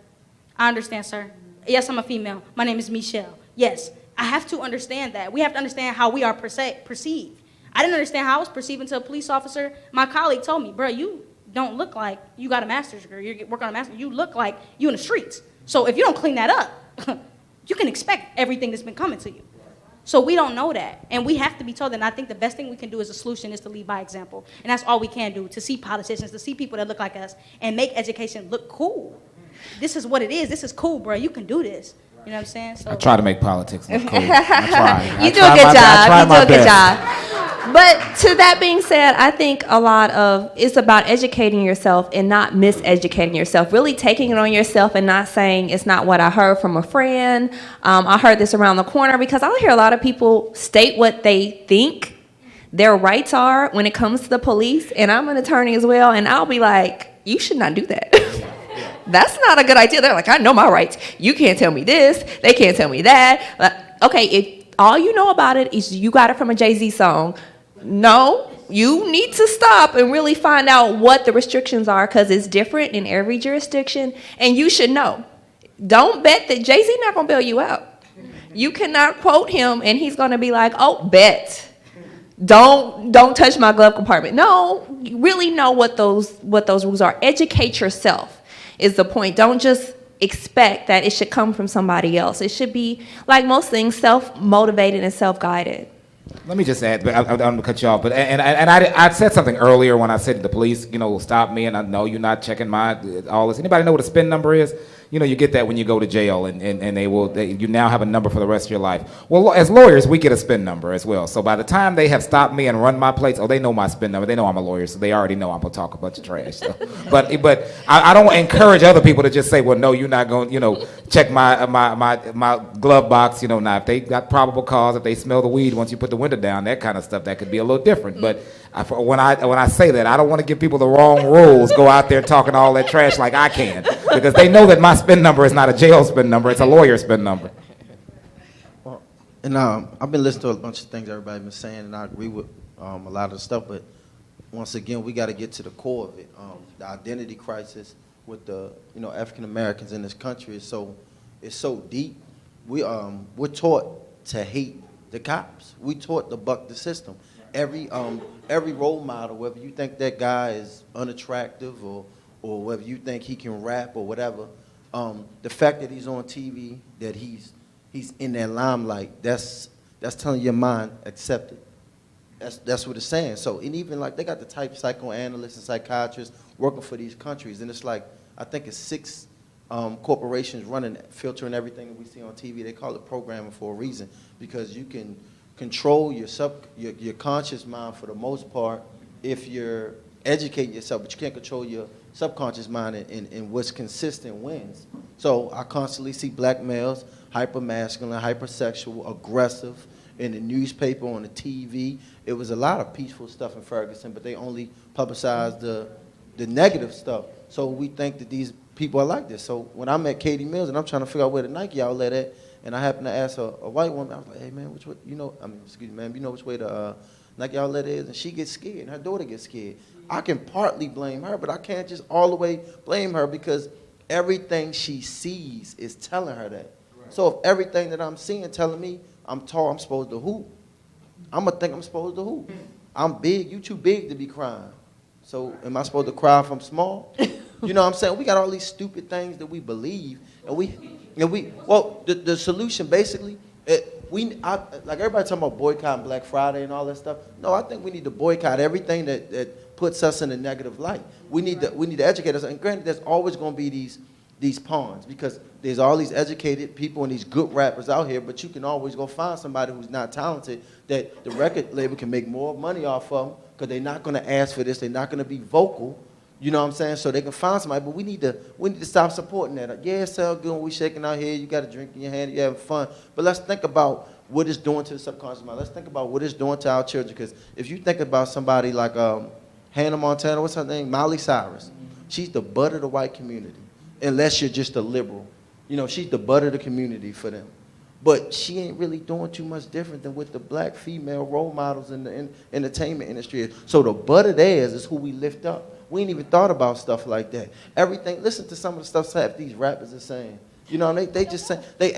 I understand, sir. Yes, I'm a female. My name is Michelle. Yes, I have to understand that. We have to understand how we are perceived. I didn't understand how I was perceived until a police officer, my colleague, told me, bro, you don't look like you got a master's degree. You're working on a master's. You look like you in the streets. So if you don't clean that up, you can expect everything that's been coming to you. So we don't know that. And we have to be told that. And I think the best thing we can do as a solution is to lead by example. And that's all we can do, to see politicians, to see people that look like us, and make education look cool. This is what it is. This is cool, bro. You can do this. You know what I'm saying? So I try to make politics look cool. I try. You do a good job. You do a good job. But to that being said, I think a lot of it's about educating yourself and not miseducating yourself. Really taking it on yourself and not saying it's not what I heard from a friend. I heard this around the corner, because I hear a lot of people state what they think their rights are when it comes to the police. And I'm an attorney as well, and I'll be like, you should not do that. That's not a good idea. They're like, I know my rights. You can't tell me this. They can't tell me that. Okay, if all you know about it is you got it from a Jay-Z song, no, you need to stop and really find out what the restrictions are, because it's different in every jurisdiction, and you should know. Don't bet that Jay-Z not going to bail you out. You cannot quote him and he's going to be like, oh, bet. Don't touch my glove compartment. No, you really know what those rules are. Educate yourself is the point. Don't just expect that it should come from somebody else. It should be, like most things, self-motivated and self-guided. Let me just add, I'm going to cut you off, but I said something earlier when I said the police, stop me, and I know you're not checking all this. Anybody know what a SPIN number is? You get that when you go to jail, and you now have a number for the rest of your life. Well, as lawyers, we get a SPIN number as well. So by the time they have stopped me and run my plates, they know my SPIN number. They know I'm a lawyer, so they already know I'm gonna talk a bunch of trash. So. But I don't encourage other people to just say, well, no, you're not going, check my glove box. Now if they got probable cause, if they smell the weed once you put the window down, that kind of stuff, that could be a little different. But when I say that, I don't want to give people the wrong rules. Go out there talking all that trash like I can, because they know that my SPIN number is not a jail SPIN number; it's a lawyer SPIN number. Well, and I've been listening to a bunch of things everybody's been saying, and I agree with a lot of the stuff. But once again, we got to get to the core of it. The identity crisis with the African Americans in this country is so deep. We're taught to hate the cops. We taught to buck the system. Every role model, whether you think that guy is unattractive or whether you think he can rap or whatever, the fact that he's on TV, that he's in that limelight, that's telling your mind, accept it. That's what it's saying. So, and even like they got the type psychoanalysts and psychiatrists working for these countries, and it's like, I think it's 6 corporations running, filtering everything that we see on TV. They call it programming for a reason, because you can control your conscious mind for the most part if you're educating yourself, but you can't control your subconscious mind, and what's consistent wins. So I constantly see black males, hyper-masculine, hypersexual, aggressive, in the newspaper, on the TV. It was a lot of peaceful stuff in Ferguson, but they only publicized the negative stuff. So we think that these people are like this. So when I met Katie Mills and I'm trying to figure out where the Nike outlet at, and I happened to ask a white woman, I was like, hey man, which way, excuse me, ma'am, you know which way the Nike outlet is? And she gets scared, and her daughter gets scared. I can partly blame her, but I can't just all the way blame her, because everything she sees is telling her that. Right. So if everything that I'm seeing telling me I'm tall, I'm supposed to hoop, I'm going to think I'm supposed to hoop. I'm big, you too big to be crying. So am I supposed to cry if I'm small? You know what I'm saying? We got all these stupid things that we believe, the solution basically, like everybody talking about boycotting Black Friday and all that stuff. No, I think we need to boycott everything that puts us in a negative light. We need to educate us. And granted, there's always going to be these pawns, because there's all these educated people and these good rappers out here, but you can always go find somebody who's not talented that the record label can make more money off of them, because they're not going to ask for this. They're not going to be vocal. You know what I'm saying? So they can find somebody, but we need to stop supporting that. Yeah, it sounds good when we shaking our head, you got a drink in your hand, you're having fun. But let's think about what it's doing to the subconscious mind. Let's think about what it's doing to our children. Because if you think about somebody like Hannah Montana, what's her name? Miley Cyrus. She's the butt of the white community, unless you're just a liberal. You know, she's the butt of the community for them. But she ain't really doing too much different than what the black female role models in the entertainment industry is. So the butt of theirs is who we lift up. We ain't even thought about stuff like that. Everything, listen to some of the stuff that these rappers are saying. You know, they just say, they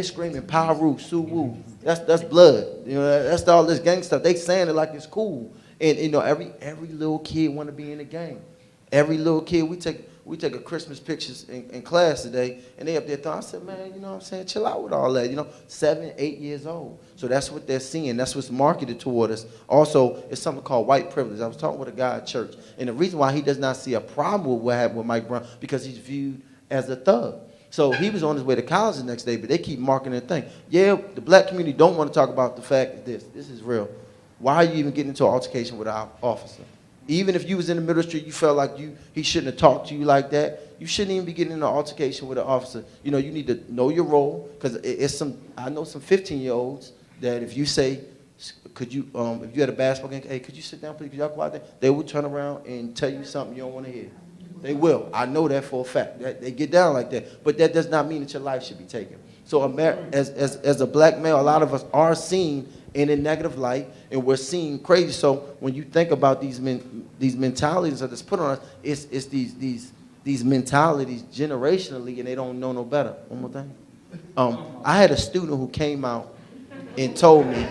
screaming Paru, Suwu. That's blood. You know, that's all this gang stuff. They saying it like it's cool. And you know, every little kid want to be in the gang. Every little kid, we take a Christmas pictures in class today, and they up there throwing. I said, man, you know what I'm saying? Chill out with all that. You know, 7, 8 years old. So that's what they're seeing. That's what's marketed toward us. Also, it's something called white privilege. I was talking with a guy at church, and the reason why he does not see a problem with what happened with Mike Brown, because he's viewed as a thug. So he was on his way to college the next day, but they keep marketing the thing. Yeah, the black community don't want to talk about the fact that this is real. Why are you even getting into an altercation with our officer? Even if you was in the middle of the street, you felt like he shouldn't have talked to you like that, you shouldn't even be getting in an altercation with an officer. You know, you need to know your role, because I know some 15-year-olds that if you say, could you, if you had a basketball game, hey, could you sit down, please, could y'all go out there? They will turn around and tell you something you don't want to hear. They will. I know that for a fact. They get down like that. But that does not mean that your life should be taken. So as a black male, a lot of us are seen in a negative light, and we're seen crazy. So when you think about these mentalities that's put on us, it's these mentalities generationally, and they don't know no better. One more thing. I had a student who came out and told me.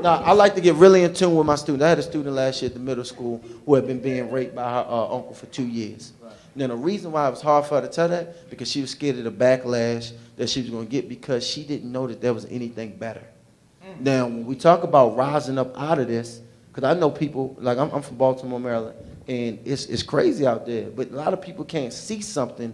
Now, I like to get really in tune with my students. I had a student last year at the middle school who had been being raped by her uncle for 2 years. Right. Now, the reason why it was hard for her to tell that, because she was scared of the backlash that she was going to get, because she didn't know that there was anything better. Now, when we talk about rising up out of this, because I know people, like I'm from Baltimore, Maryland, and it's crazy out there, but a lot of people can't see something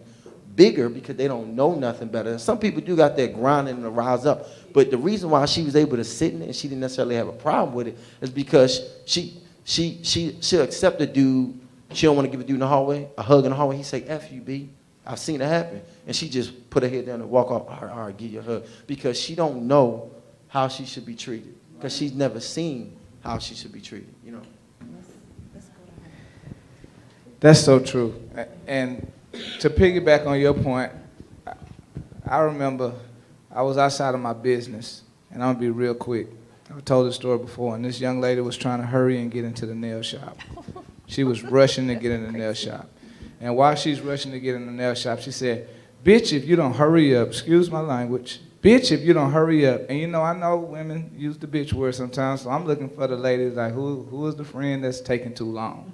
bigger because they don't know nothing better. And some people do got that grinding and rise up, but the reason why she was able to sit in it and she didn't necessarily have a problem with it is because she'll accept a dude. She don't want to give a dude in the hallway a hug in the hallway. He say, F you, B. I've seen it happen. And she just put her head down and walk off, all right, give you a hug, because she don't know how she should be treated, because she's never seen how she should be treated, you know. That's so true. And to piggyback on your point, I remember I was outside of my business, and I'm going to be real quick. I've told this story before, and this young lady was trying to hurry and get into the nail shop. She was rushing to get in the nail shop. And while she's rushing to get in the nail shop, she said, bitch, if you don't hurry up, excuse my language, bitch, if you don't hurry up. And you know, I know women use the bitch word sometimes, so I'm looking for the ladies like, who is the friend that's taking too long?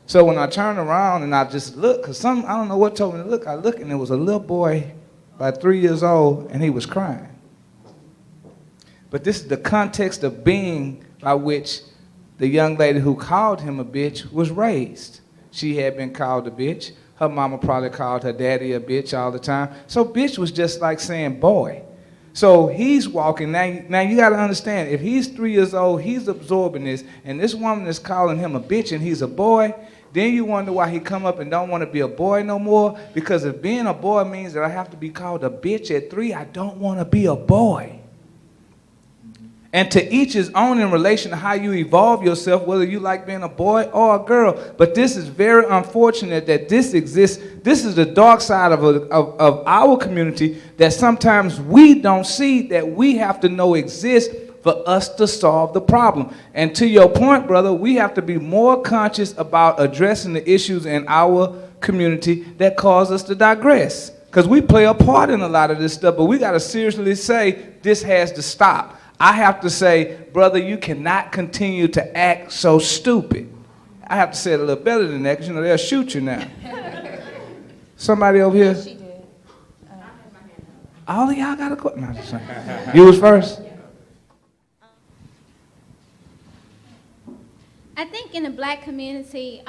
So when I turned around and I just looked, because I don't know what told me to look, I looked and there was a little boy about 3 years old and he was crying. But this is the context of being by which the young lady who called him a bitch was raised. She had been called a bitch. Her mama probably called her daddy a bitch all the time. So bitch was just like saying boy. So he's walking, now you gotta understand, if he's 3 years old, he's absorbing this, and this woman is calling him a bitch and he's a boy, then you wonder why he come up and don't want to be a boy no more, because if being a boy means that I have to be called a bitch at 3, I don't want to be a boy. And to each his own in relation to how you evolve yourself, whether you like being a boy or a girl. But this is very unfortunate that this exists. This is the dark side of our community that sometimes we don't see, that we have to know exists for us to solve the problem. And to your point, brother, we have to be more conscious about addressing the issues in our community that cause us to digress. Because we play a part in a lot of this stuff, but we got to seriously say, this has to stop. I have to say, brother, you cannot continue to act so stupid. I have to say it a little better than that, because they'll shoot you now. Somebody over here? She did. All of y'all got a question. No, I'm just saying. You was first? I think in the black community,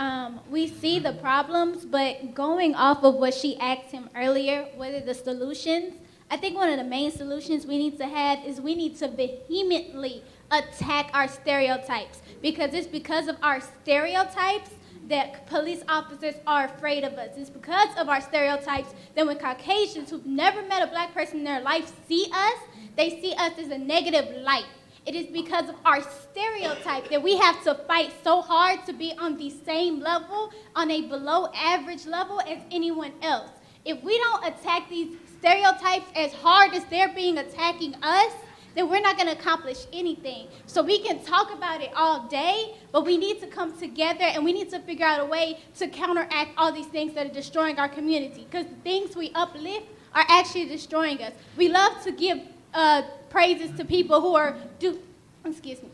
we see the problems, but going off of what she asked him earlier, what are the solutions? I think one of the main solutions we need to have is we need to vehemently attack our stereotypes, because it's because of our stereotypes that police officers are afraid of us. It's because of our stereotypes that when Caucasians who've never met a black person in their life see us, they see us as a negative light. It is because of our stereotype that we have to fight so hard to be on the same level, on a below average level as anyone else. If we don't attack these stereotypes as hard as they're being attacking us, then we're not going to accomplish anything. So we can talk about it all day, but we need to come together and we need to figure out a way to counteract all these things that are destroying our community, because the things we uplift are actually destroying us. We love to give praises to people who are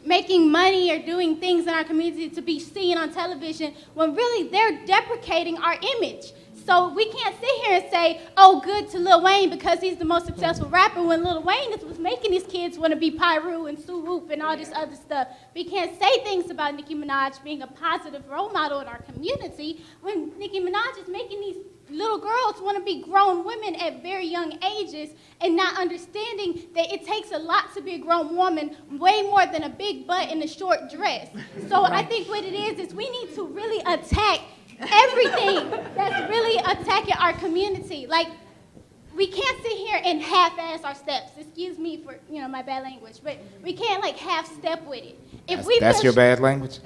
making money or doing things in our community to be seen on television, when really they're deprecating our image. So we can't sit here and say, oh, good to Lil Wayne because he's the most successful rapper, when Lil Wayne was making these kids want to be Pyru and Sue Whoop and all this other stuff. We can't say things about Nicki Minaj being a positive role model in our community when Nicki Minaj is making these little girls want to be grown women at very young ages, and not understanding that it takes a lot to be a grown woman, way more than a big butt and a short dress. So I think what it is we need to really attack everything that's really attacking our community. Like, we can't sit here and half-ass our steps. Excuse me for my bad language, but we can't like half-step with it. That's your bad language?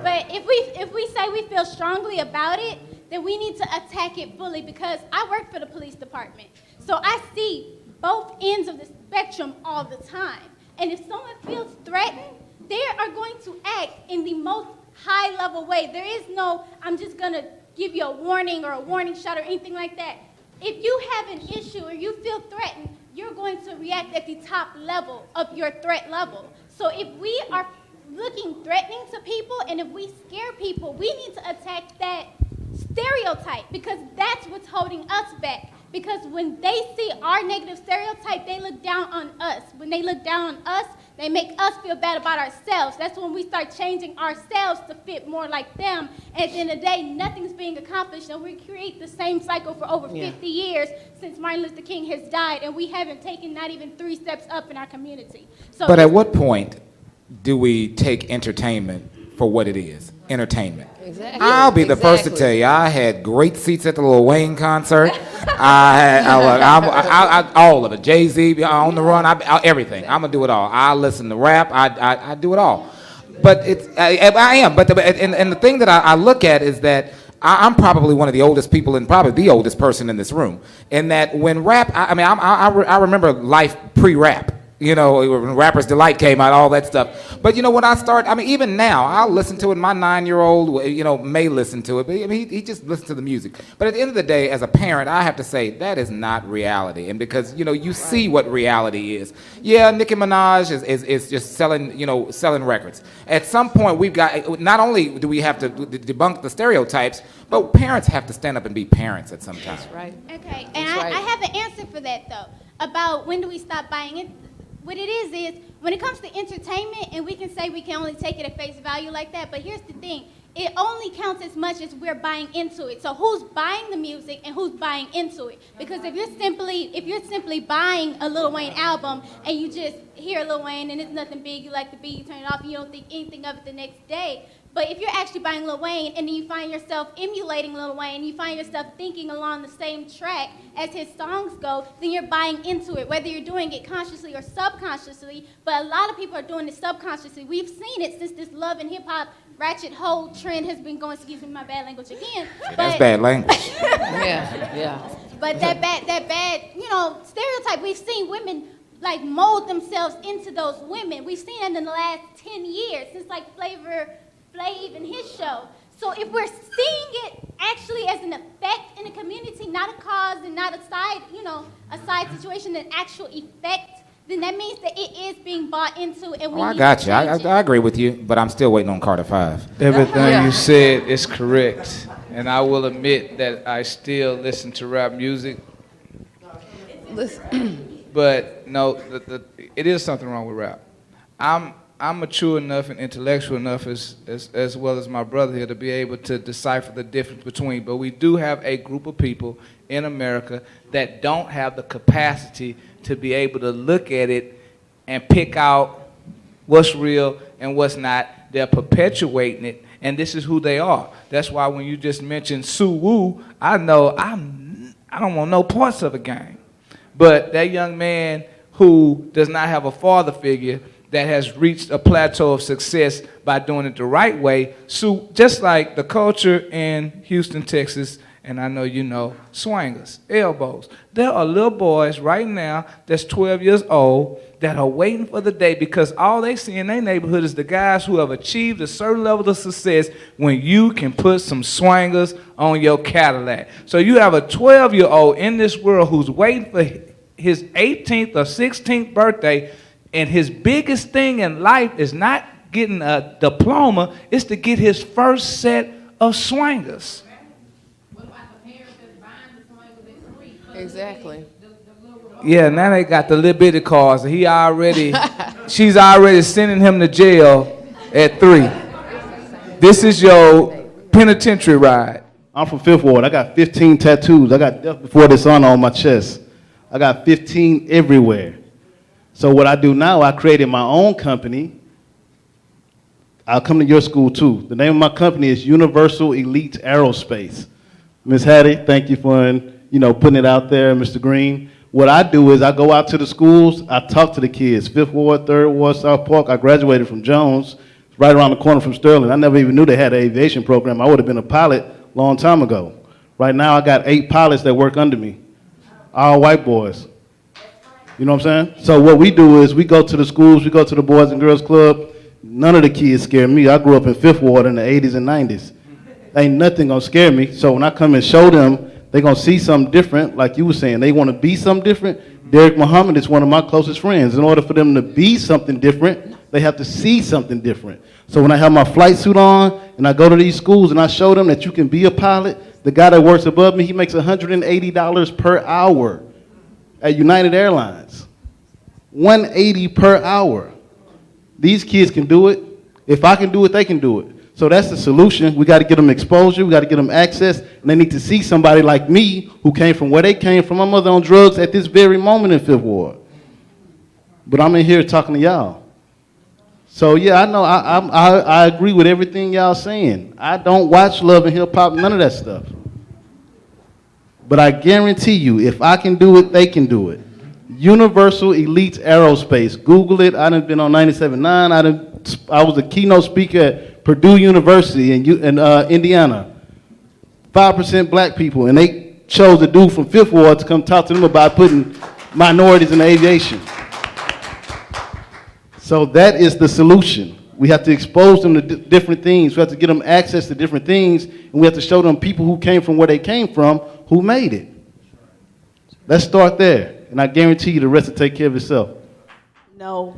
But if we say we feel strongly about it, then we need to attack it fully, because I work for the police department. So I see both ends of the spectrum all the time. And if someone feels threatened, they are going to act in the most high-level way. There is no, I'm just going to give you a warning or a warning shot or anything like that. If you have an issue or you feel threatened, you're going to react at the top level of your threat level. So if we are looking threatening to people and if we scare people, we need to attack that stereotype, because that's what's holding us back. Because when they see our negative stereotype, they look down on us. When they look down on us, they make us feel bad about ourselves. That's when we start changing ourselves to fit more like them. And at the end of the day, nothing's being accomplished, and we create the same cycle for over 50 years since Martin Luther King has died, and we haven't taken not even 3 steps up in our community. So but at what point do we take entertainment for what it is? Entertainment. Exactly. I'll be the first to tell you, I had great seats at the Lil Wayne concert. All of it. Jay-Z, On the Run, everything. I'm gonna do it all. I listen to rap. I do it all. But I am. But and the thing that I look at is that I'm probably one of the oldest people and probably the oldest person in this room. In that when rap, I remember life pre-rap. When Rapper's Delight came out, all that stuff. But when I start, even now, I'll listen to it. My 9-year-old, may listen to it, but he just listens to the music. But at the end of the day, as a parent, I have to say that is not reality. And because you see what reality is. Yeah, Nicki Minaj is just selling records. At some point, we've got, not only do we have to debunk the stereotypes, but parents have to stand up and be parents at some time. That's right. Okay, and I have an answer for that though. About when do we stop buying it? what it is when it comes to entertainment, and we can say we can only take it at face value like that, but here's the thing. It only counts as much as we're buying into it. So who's buying the music and who's buying into it? Because if you're simply buying a Lil Wayne album and you just hear Lil Wayne and it's nothing big, you like the beat, you turn it off, and you don't think anything of it the next day. But if you're actually buying Lil Wayne and then you find yourself emulating Lil Wayne, you find yourself thinking along the same track as his songs go, then you're buying into it, whether you're doing it consciously or subconsciously. But a lot of people are doing it subconsciously. We've seen it since this love and hip hop ratchet whole trend has been going. Excuse me, my bad language again. That's bad language. Yeah. But that bad, stereotype. We've seen women like mold themselves into those women. We've seen it in the last 10 years since like Flav and his show. So if we're seeing it actually as an effect in the community, not a cause and not a side situation, an actual effect, then that means that it is being bought into, and we I need got to you. change it. I agree with you, but I'm still waiting on Carter 5. Everything you said is correct. And I will admit that I still listen to rap music. But no, it is something wrong with rap. I'm mature enough and intellectual enough as well as my brother here to be able to decipher the difference between. But we do have a group of people in America that don't have the capacity to be able to look at it and pick out what's real and what's not. They're perpetuating it, and this is who they are. That's why when you just mentioned Sue Woo, I know I don't want no parts of a game. But that young man who does not have a father figure that has reached a plateau of success by doing it the right way, Sue, just like the culture in Houston, Texas, and I know you know, swingers, elbows. There are little boys right now that's 12 years old that are waiting for the day because all they see in their neighborhood is the guys who have achieved a certain level of success when you can put some swingers on your Cadillac. So you have a 12-year-old in this world who's waiting for his 18th or 16th birthday, and his biggest thing in life is not getting a diploma, it's to get his first set of swingers. Exactly. Yeah, now they got the little bitty cars. She's already sending him to jail at 3. This is your penitentiary ride. I'm from Fifth Ward. I got 15 tattoos. I got Death Before Dishonor on my chest. I got 15 everywhere. So what I do now, I created my own company. I'll come to your school too. The name of my company is Universal Elite Aerospace. Ms. Hattie, thank you for putting it out there, Mr. Green. What I do is I go out to the schools, I talk to the kids. 5th Ward, 3rd Ward, South Park. I graduated from Jones, right around the corner from Sterling. I never even knew they had an aviation program. I would have been a pilot a long time ago. Right now I got 8 pilots that work under me, all white boys. You know what I'm saying? So what we do is we go to the schools, we go to the Boys and Girls Club. None of the kids scare me. I grew up in 5th Ward in the 80s and 90s. Ain't nothing gonna scare me. So when I come and show them, they're gonna see something different, like you were saying. They wanna be something different. Derek Muhammad is one of my closest friends. In order for them to be something different, they have to see something different. So when I have my flight suit on and I go to these schools and I show them that you can be a pilot, the guy that works above me, he makes $180 per hour at United Airlines. $180 per hour. These kids can do it. If I can do it, they can do it. So that's the solution. We got to get them exposure. We got to get them access. And they need to see somebody like me who came from where they came from. My mother on drugs at this very moment in 5th Ward. But I'm in here talking to y'all. So yeah, I know I agree with everything y'all saying. I don't watch Love and Hip Hop, none of that stuff. But I guarantee you, if I can do it, they can do it. Universal Elite Aerospace. Google it. I done been on 97.9. I was a keynote speaker at Purdue University in Indiana. 5% black people, and they chose a dude from 5th Ward to come talk to them about putting minorities in aviation. So that is the solution. We have to expose them to different things. We have to get them access to different things, and we have to show them people who came from where they came from who made it. Let's start there, and I guarantee you the rest will take care of itself. No,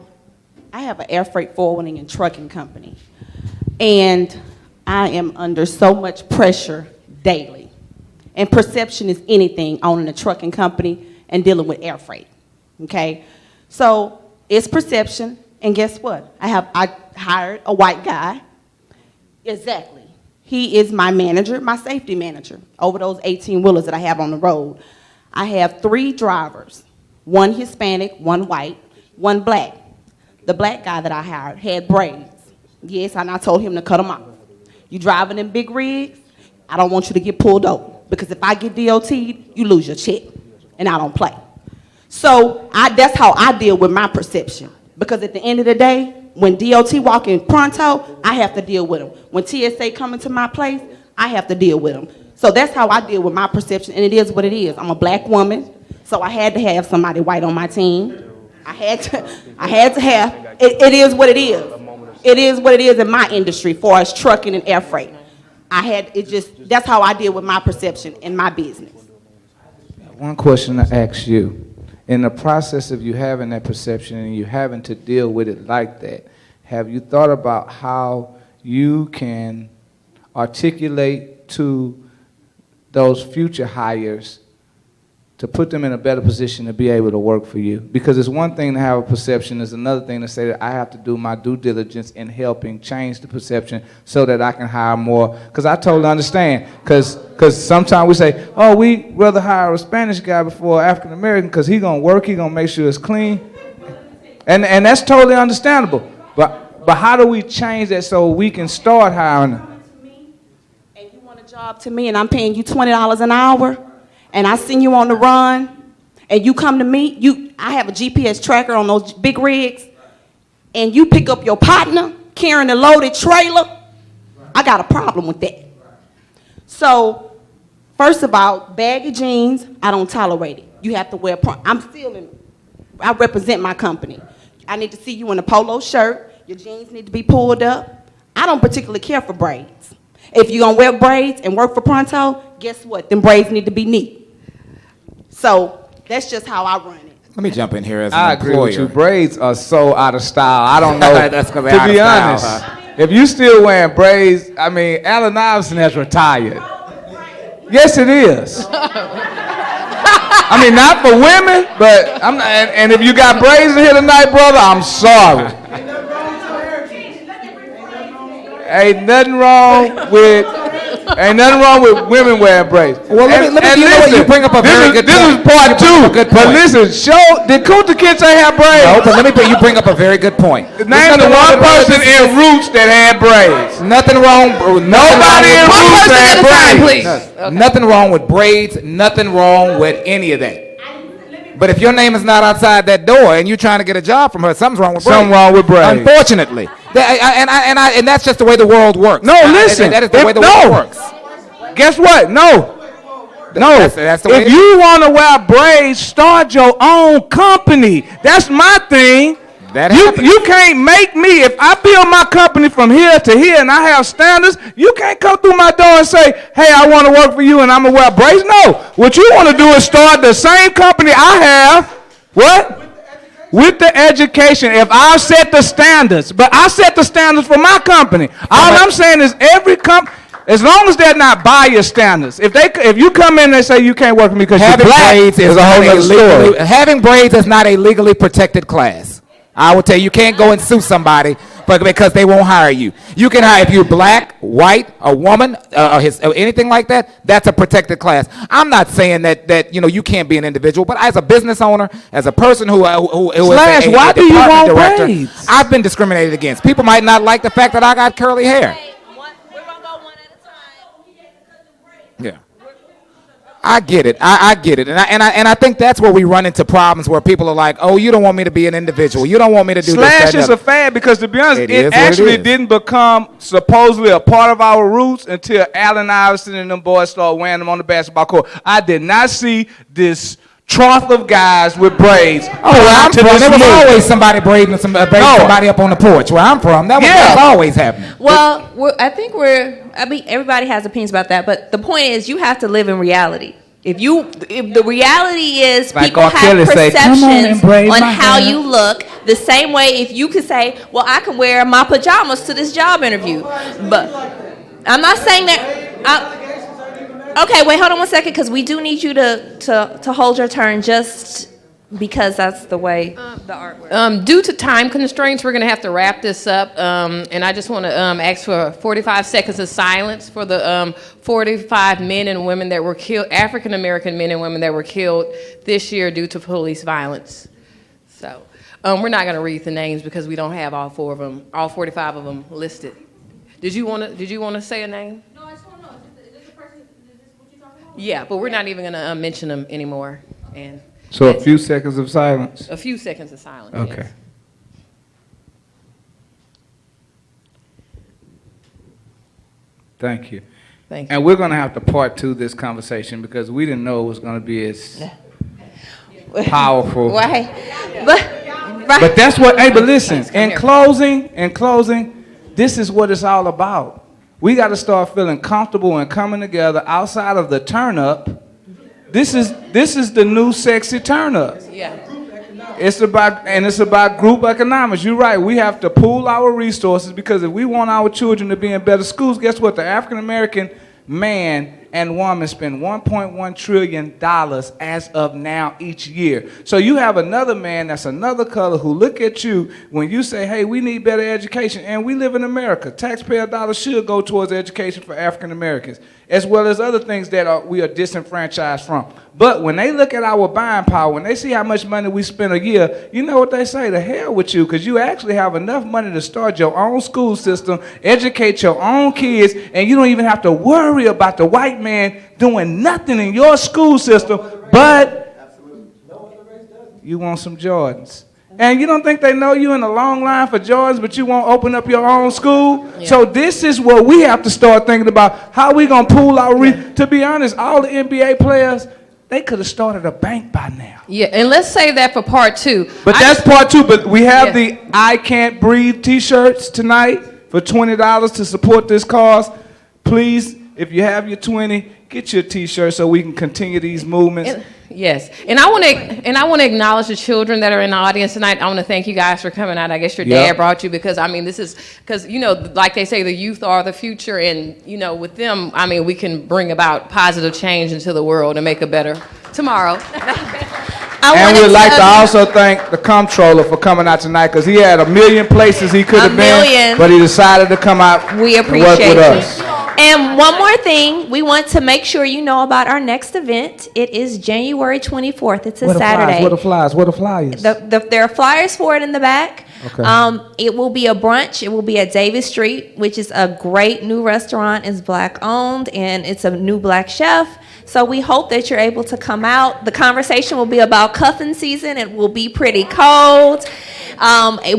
I have an air freight forwarding and trucking company, and I am under so much pressure daily. And perception is anything owning a trucking company and dealing with air freight, okay? So It's perception, and guess what? I hired a white guy. Exactly. He is my manager, my safety manager, over those 18-wheelers that I have on the road. I have 3 drivers, 1 Hispanic, 1 white, 1 black. The black guy that I hired had braids. Yes, and I told him to cut them off. You driving in big rigs, I don't want you to get pulled over, because if I get DOT'd, you lose your check, and I don't play. So that's how I deal with my perception, because at the end of the day, when DOT walk in pronto, I have to deal with them. When TSA come into my place, I have to deal with them. So that's how I deal with my perception, and it is what it is. I'm a black woman, so I had to have somebody white on my team. I had to have, it is what it is. It is what it is in my industry, for as trucking and air freight. That's how I deal with my perception in my business. One question to ask you. In the process of you having that perception and you having to deal with it like that, have you thought about how you can articulate to those future hires to put them in a better position to be able to work for you? Because it's one thing to have a perception, it's another thing to say that I have to do my due diligence in helping change the perception so that I can hire more. Because I totally understand. Because sometimes we say, oh, we rather hire a Spanish guy before African American because he's going to work, he's going to make sure it's clean. And that's totally understandable. But how do we change that so we can start hiring them? And you want a job to me and I'm paying you $20 an hour, and I send you on the run, and you come to me, I have a GPS tracker on those big rigs, and you pick up your partner carrying a loaded trailer, I got a problem with that. So, first of all, baggy jeans, I don't tolerate it. You have to wear, I represent my company. I need to see you in a polo shirt, your jeans need to be pulled up. I don't particularly care for braids. If you're gonna wear braids and work for Pronto, guess what? Them braids need to be neat. So that's just how I run it. Let me jump in here as an I employer. agree with you. Braids are so out of style. I don't know. That's 'cause they're to out be of style, honest, huh? if you still wearing braids, I mean, Allen Iverson has retired. Yes, it is. I mean, not for women, but and if you got braids in here tonight, brother, I'm sorry. Ain't nothing wrong with women wearing braids. Well, let me you know what, you bring up a very good point. This is part 2. But listen, did Kunta Kinte have braids? No, but you bring up a very good point. Name the one person in Roots that had braids. Nothing wrong. Nobody in Roots had braids. Nothing wrong with braids. Nothing wrong with any of that. But if your name is not outside that door and you're trying to get a job from her, something's wrong with braids. Something wrong with braids. Unfortunately. And that's just the way the world works. No, listen. That is the way the world works. Guess what? No. That's the way if you want to wear braids, start your own company. That's my thing. You can't make me, if I build my company from here to here and I have standards, you can't come through my door and say, hey, I want to work for you and I'm going to wear braids. No. What you want to do is start the same company I have. What? With the education. If I set the standards, but I set the standards for my company. All I'm saying is every company, as long as they're not bias standards. If you come in and they say you can't work for me because you're black, braids is a whole other story. Having braids is not a legally protected class. I will tell you, you can't go and sue somebody because they won't hire you. You can hire if you're black, white, a woman, or anything like that. That's a protected class. I'm not saying that you can't be an individual, but as a business owner, as a person who Slash, why do you want director, braids? I've been discriminated against. People might not like the fact that I got curly hair. Yeah. I get it. I get it. And I think that's where we run into problems where people are like, oh, you don't want me to be an individual. You don't want me to do Slash this. Slash is a fad because, to be honest, it actually didn't become supposedly a part of our roots until Allen Iverson and them boys started wearing them on the basketball court. I did not see this trough of guys with braids. Oh, where I'm from, there was always somebody braiding somebody up on the porch. Where I'm from, that's always happening. Well, everybody has opinions about that, but the point is you have to live in reality. If the reality is like people have perceptions on how hair. you look, the same way if you could say, well, I can wear my pajamas to this job interview. But I'm not saying that. Okay, wait, hold on one second, because we do need you to hold your turn just because that's the way the artwork. Due to time constraints, we're going to have to wrap this up. And I just want to ask for 45 seconds of silence for the 45 men and women that were killed, African American men and women that were killed this year due to police violence. So we're not going to read the names because we don't have all 45 of them listed. Did you want to say a name? No, I just want to know. Is this the person? Is this what you're talking about? Yeah, but we're not even going to mention them anymore. And So a few seconds of silence. a few seconds of silence. Okay. Yes. Thank you. Thank you. And we're going to have to part two this conversation because we didn't know it was going to be as powerful. Right. But that's what, hey, but listen, in closing, this is what it's all about. We got to start feeling comfortable and coming together outside of the turn up. This is the new sexy turn up. Yeah. It's about group economics. You're right. We have to pool our resources because if we want our children to be in better schools, guess what? The African American man and woman spend $1.1 trillion as of now each year. So you have another man that's another color who look at you when you say, hey, we need better education, and we live in America. Taxpayer dollars should go towards education for African Americans, as well as other things that we are disenfranchised from. But when they look at our buying power, when they see how much money we spend a year, you know what they say? The hell with you, because you actually have enough money to start your own school system, educate your own kids, and you don't even have to worry about the white man doing nothing in your school system, but you want some Jordans. And you don't think they know you in a long line for Jordans, but you won't open up your own school? Yeah. So this is what we have to start thinking about. How we going to pool our To be honest, all the NBA players, they could have started a bank by now. Yeah, and let's save that for part two. But that's part two. But we have the I Can't Breathe t-shirts tonight for $20 to support this cause. Please, if you have your 20, get your t-shirt so we can continue these movements. Yes, and I want to acknowledge the children that are in the audience tonight. I want to thank you guys for coming out. I guess your dad brought you because this is because like they say, the youth are the future, and with them, we can bring about positive change into the world and make a better tomorrow. And we'd like to also thank the comptroller for coming out tonight because he had 1 million places he could have been, but he decided to come out and work with us. And one more thing, we want to make sure you know about our next event. It is January 24th. It's a Saturday. What are flyers? There are flyers for it in the back. Okay. It will be a brunch. It will be at Davis Street, which is a great new restaurant. It's black owned and it's a new black chef. So we hope that you're able to come out. The conversation will be about cuffing season. It will be pretty cold.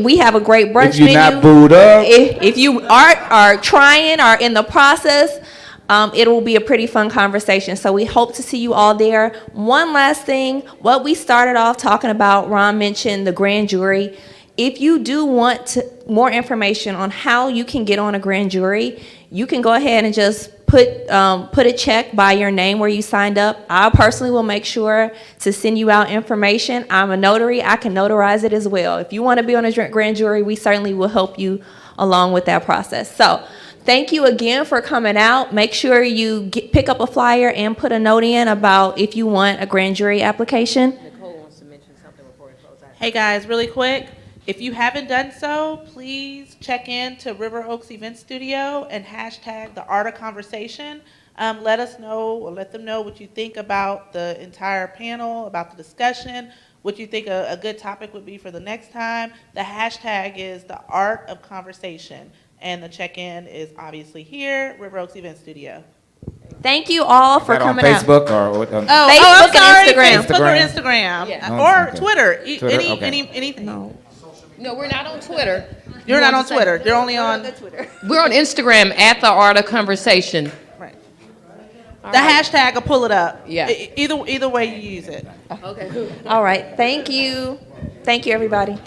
We have a great brunch menu. If you're not booed up. If you are trying or in the process, it will be a pretty fun conversation. So we hope to see you all there. One last thing, what we started off talking about, Ron mentioned the grand jury. If you do want more information on how you can get on a grand jury, you can go ahead and just put a check by your name where you signed up. I personally will make sure to send you out information. I'm a notary. I can notarize it as well. If you want to be on a grand jury, we certainly will help you along with that process. So thank you again for coming out. Make sure you pick up a flyer and put a note in about if you want a grand jury application. Nicole wants to mention something before we close out. Hey guys, really quick. If you haven't done so, please check in to River Oaks Event Studio and hashtag the Art of Conversation. Let us know or let them know what you think about the entire panel, about the discussion, what you think a good topic would be for the next time. The hashtag is the Art of Conversation, and the check-in is obviously here, River Oaks Event Studio. Thank you all for coming out. Facebook or what? Facebook I'm sorry, and Instagram. Facebook or Instagram, or Twitter, anything. No, we're not on Twitter. You're not on Twitter. You're only on Twitter. We're on Instagram at the Art of Conversation. Right. The hashtag will pull it up. Yeah. Either way you use it. Okay. All right. Thank you. Thank you, everybody.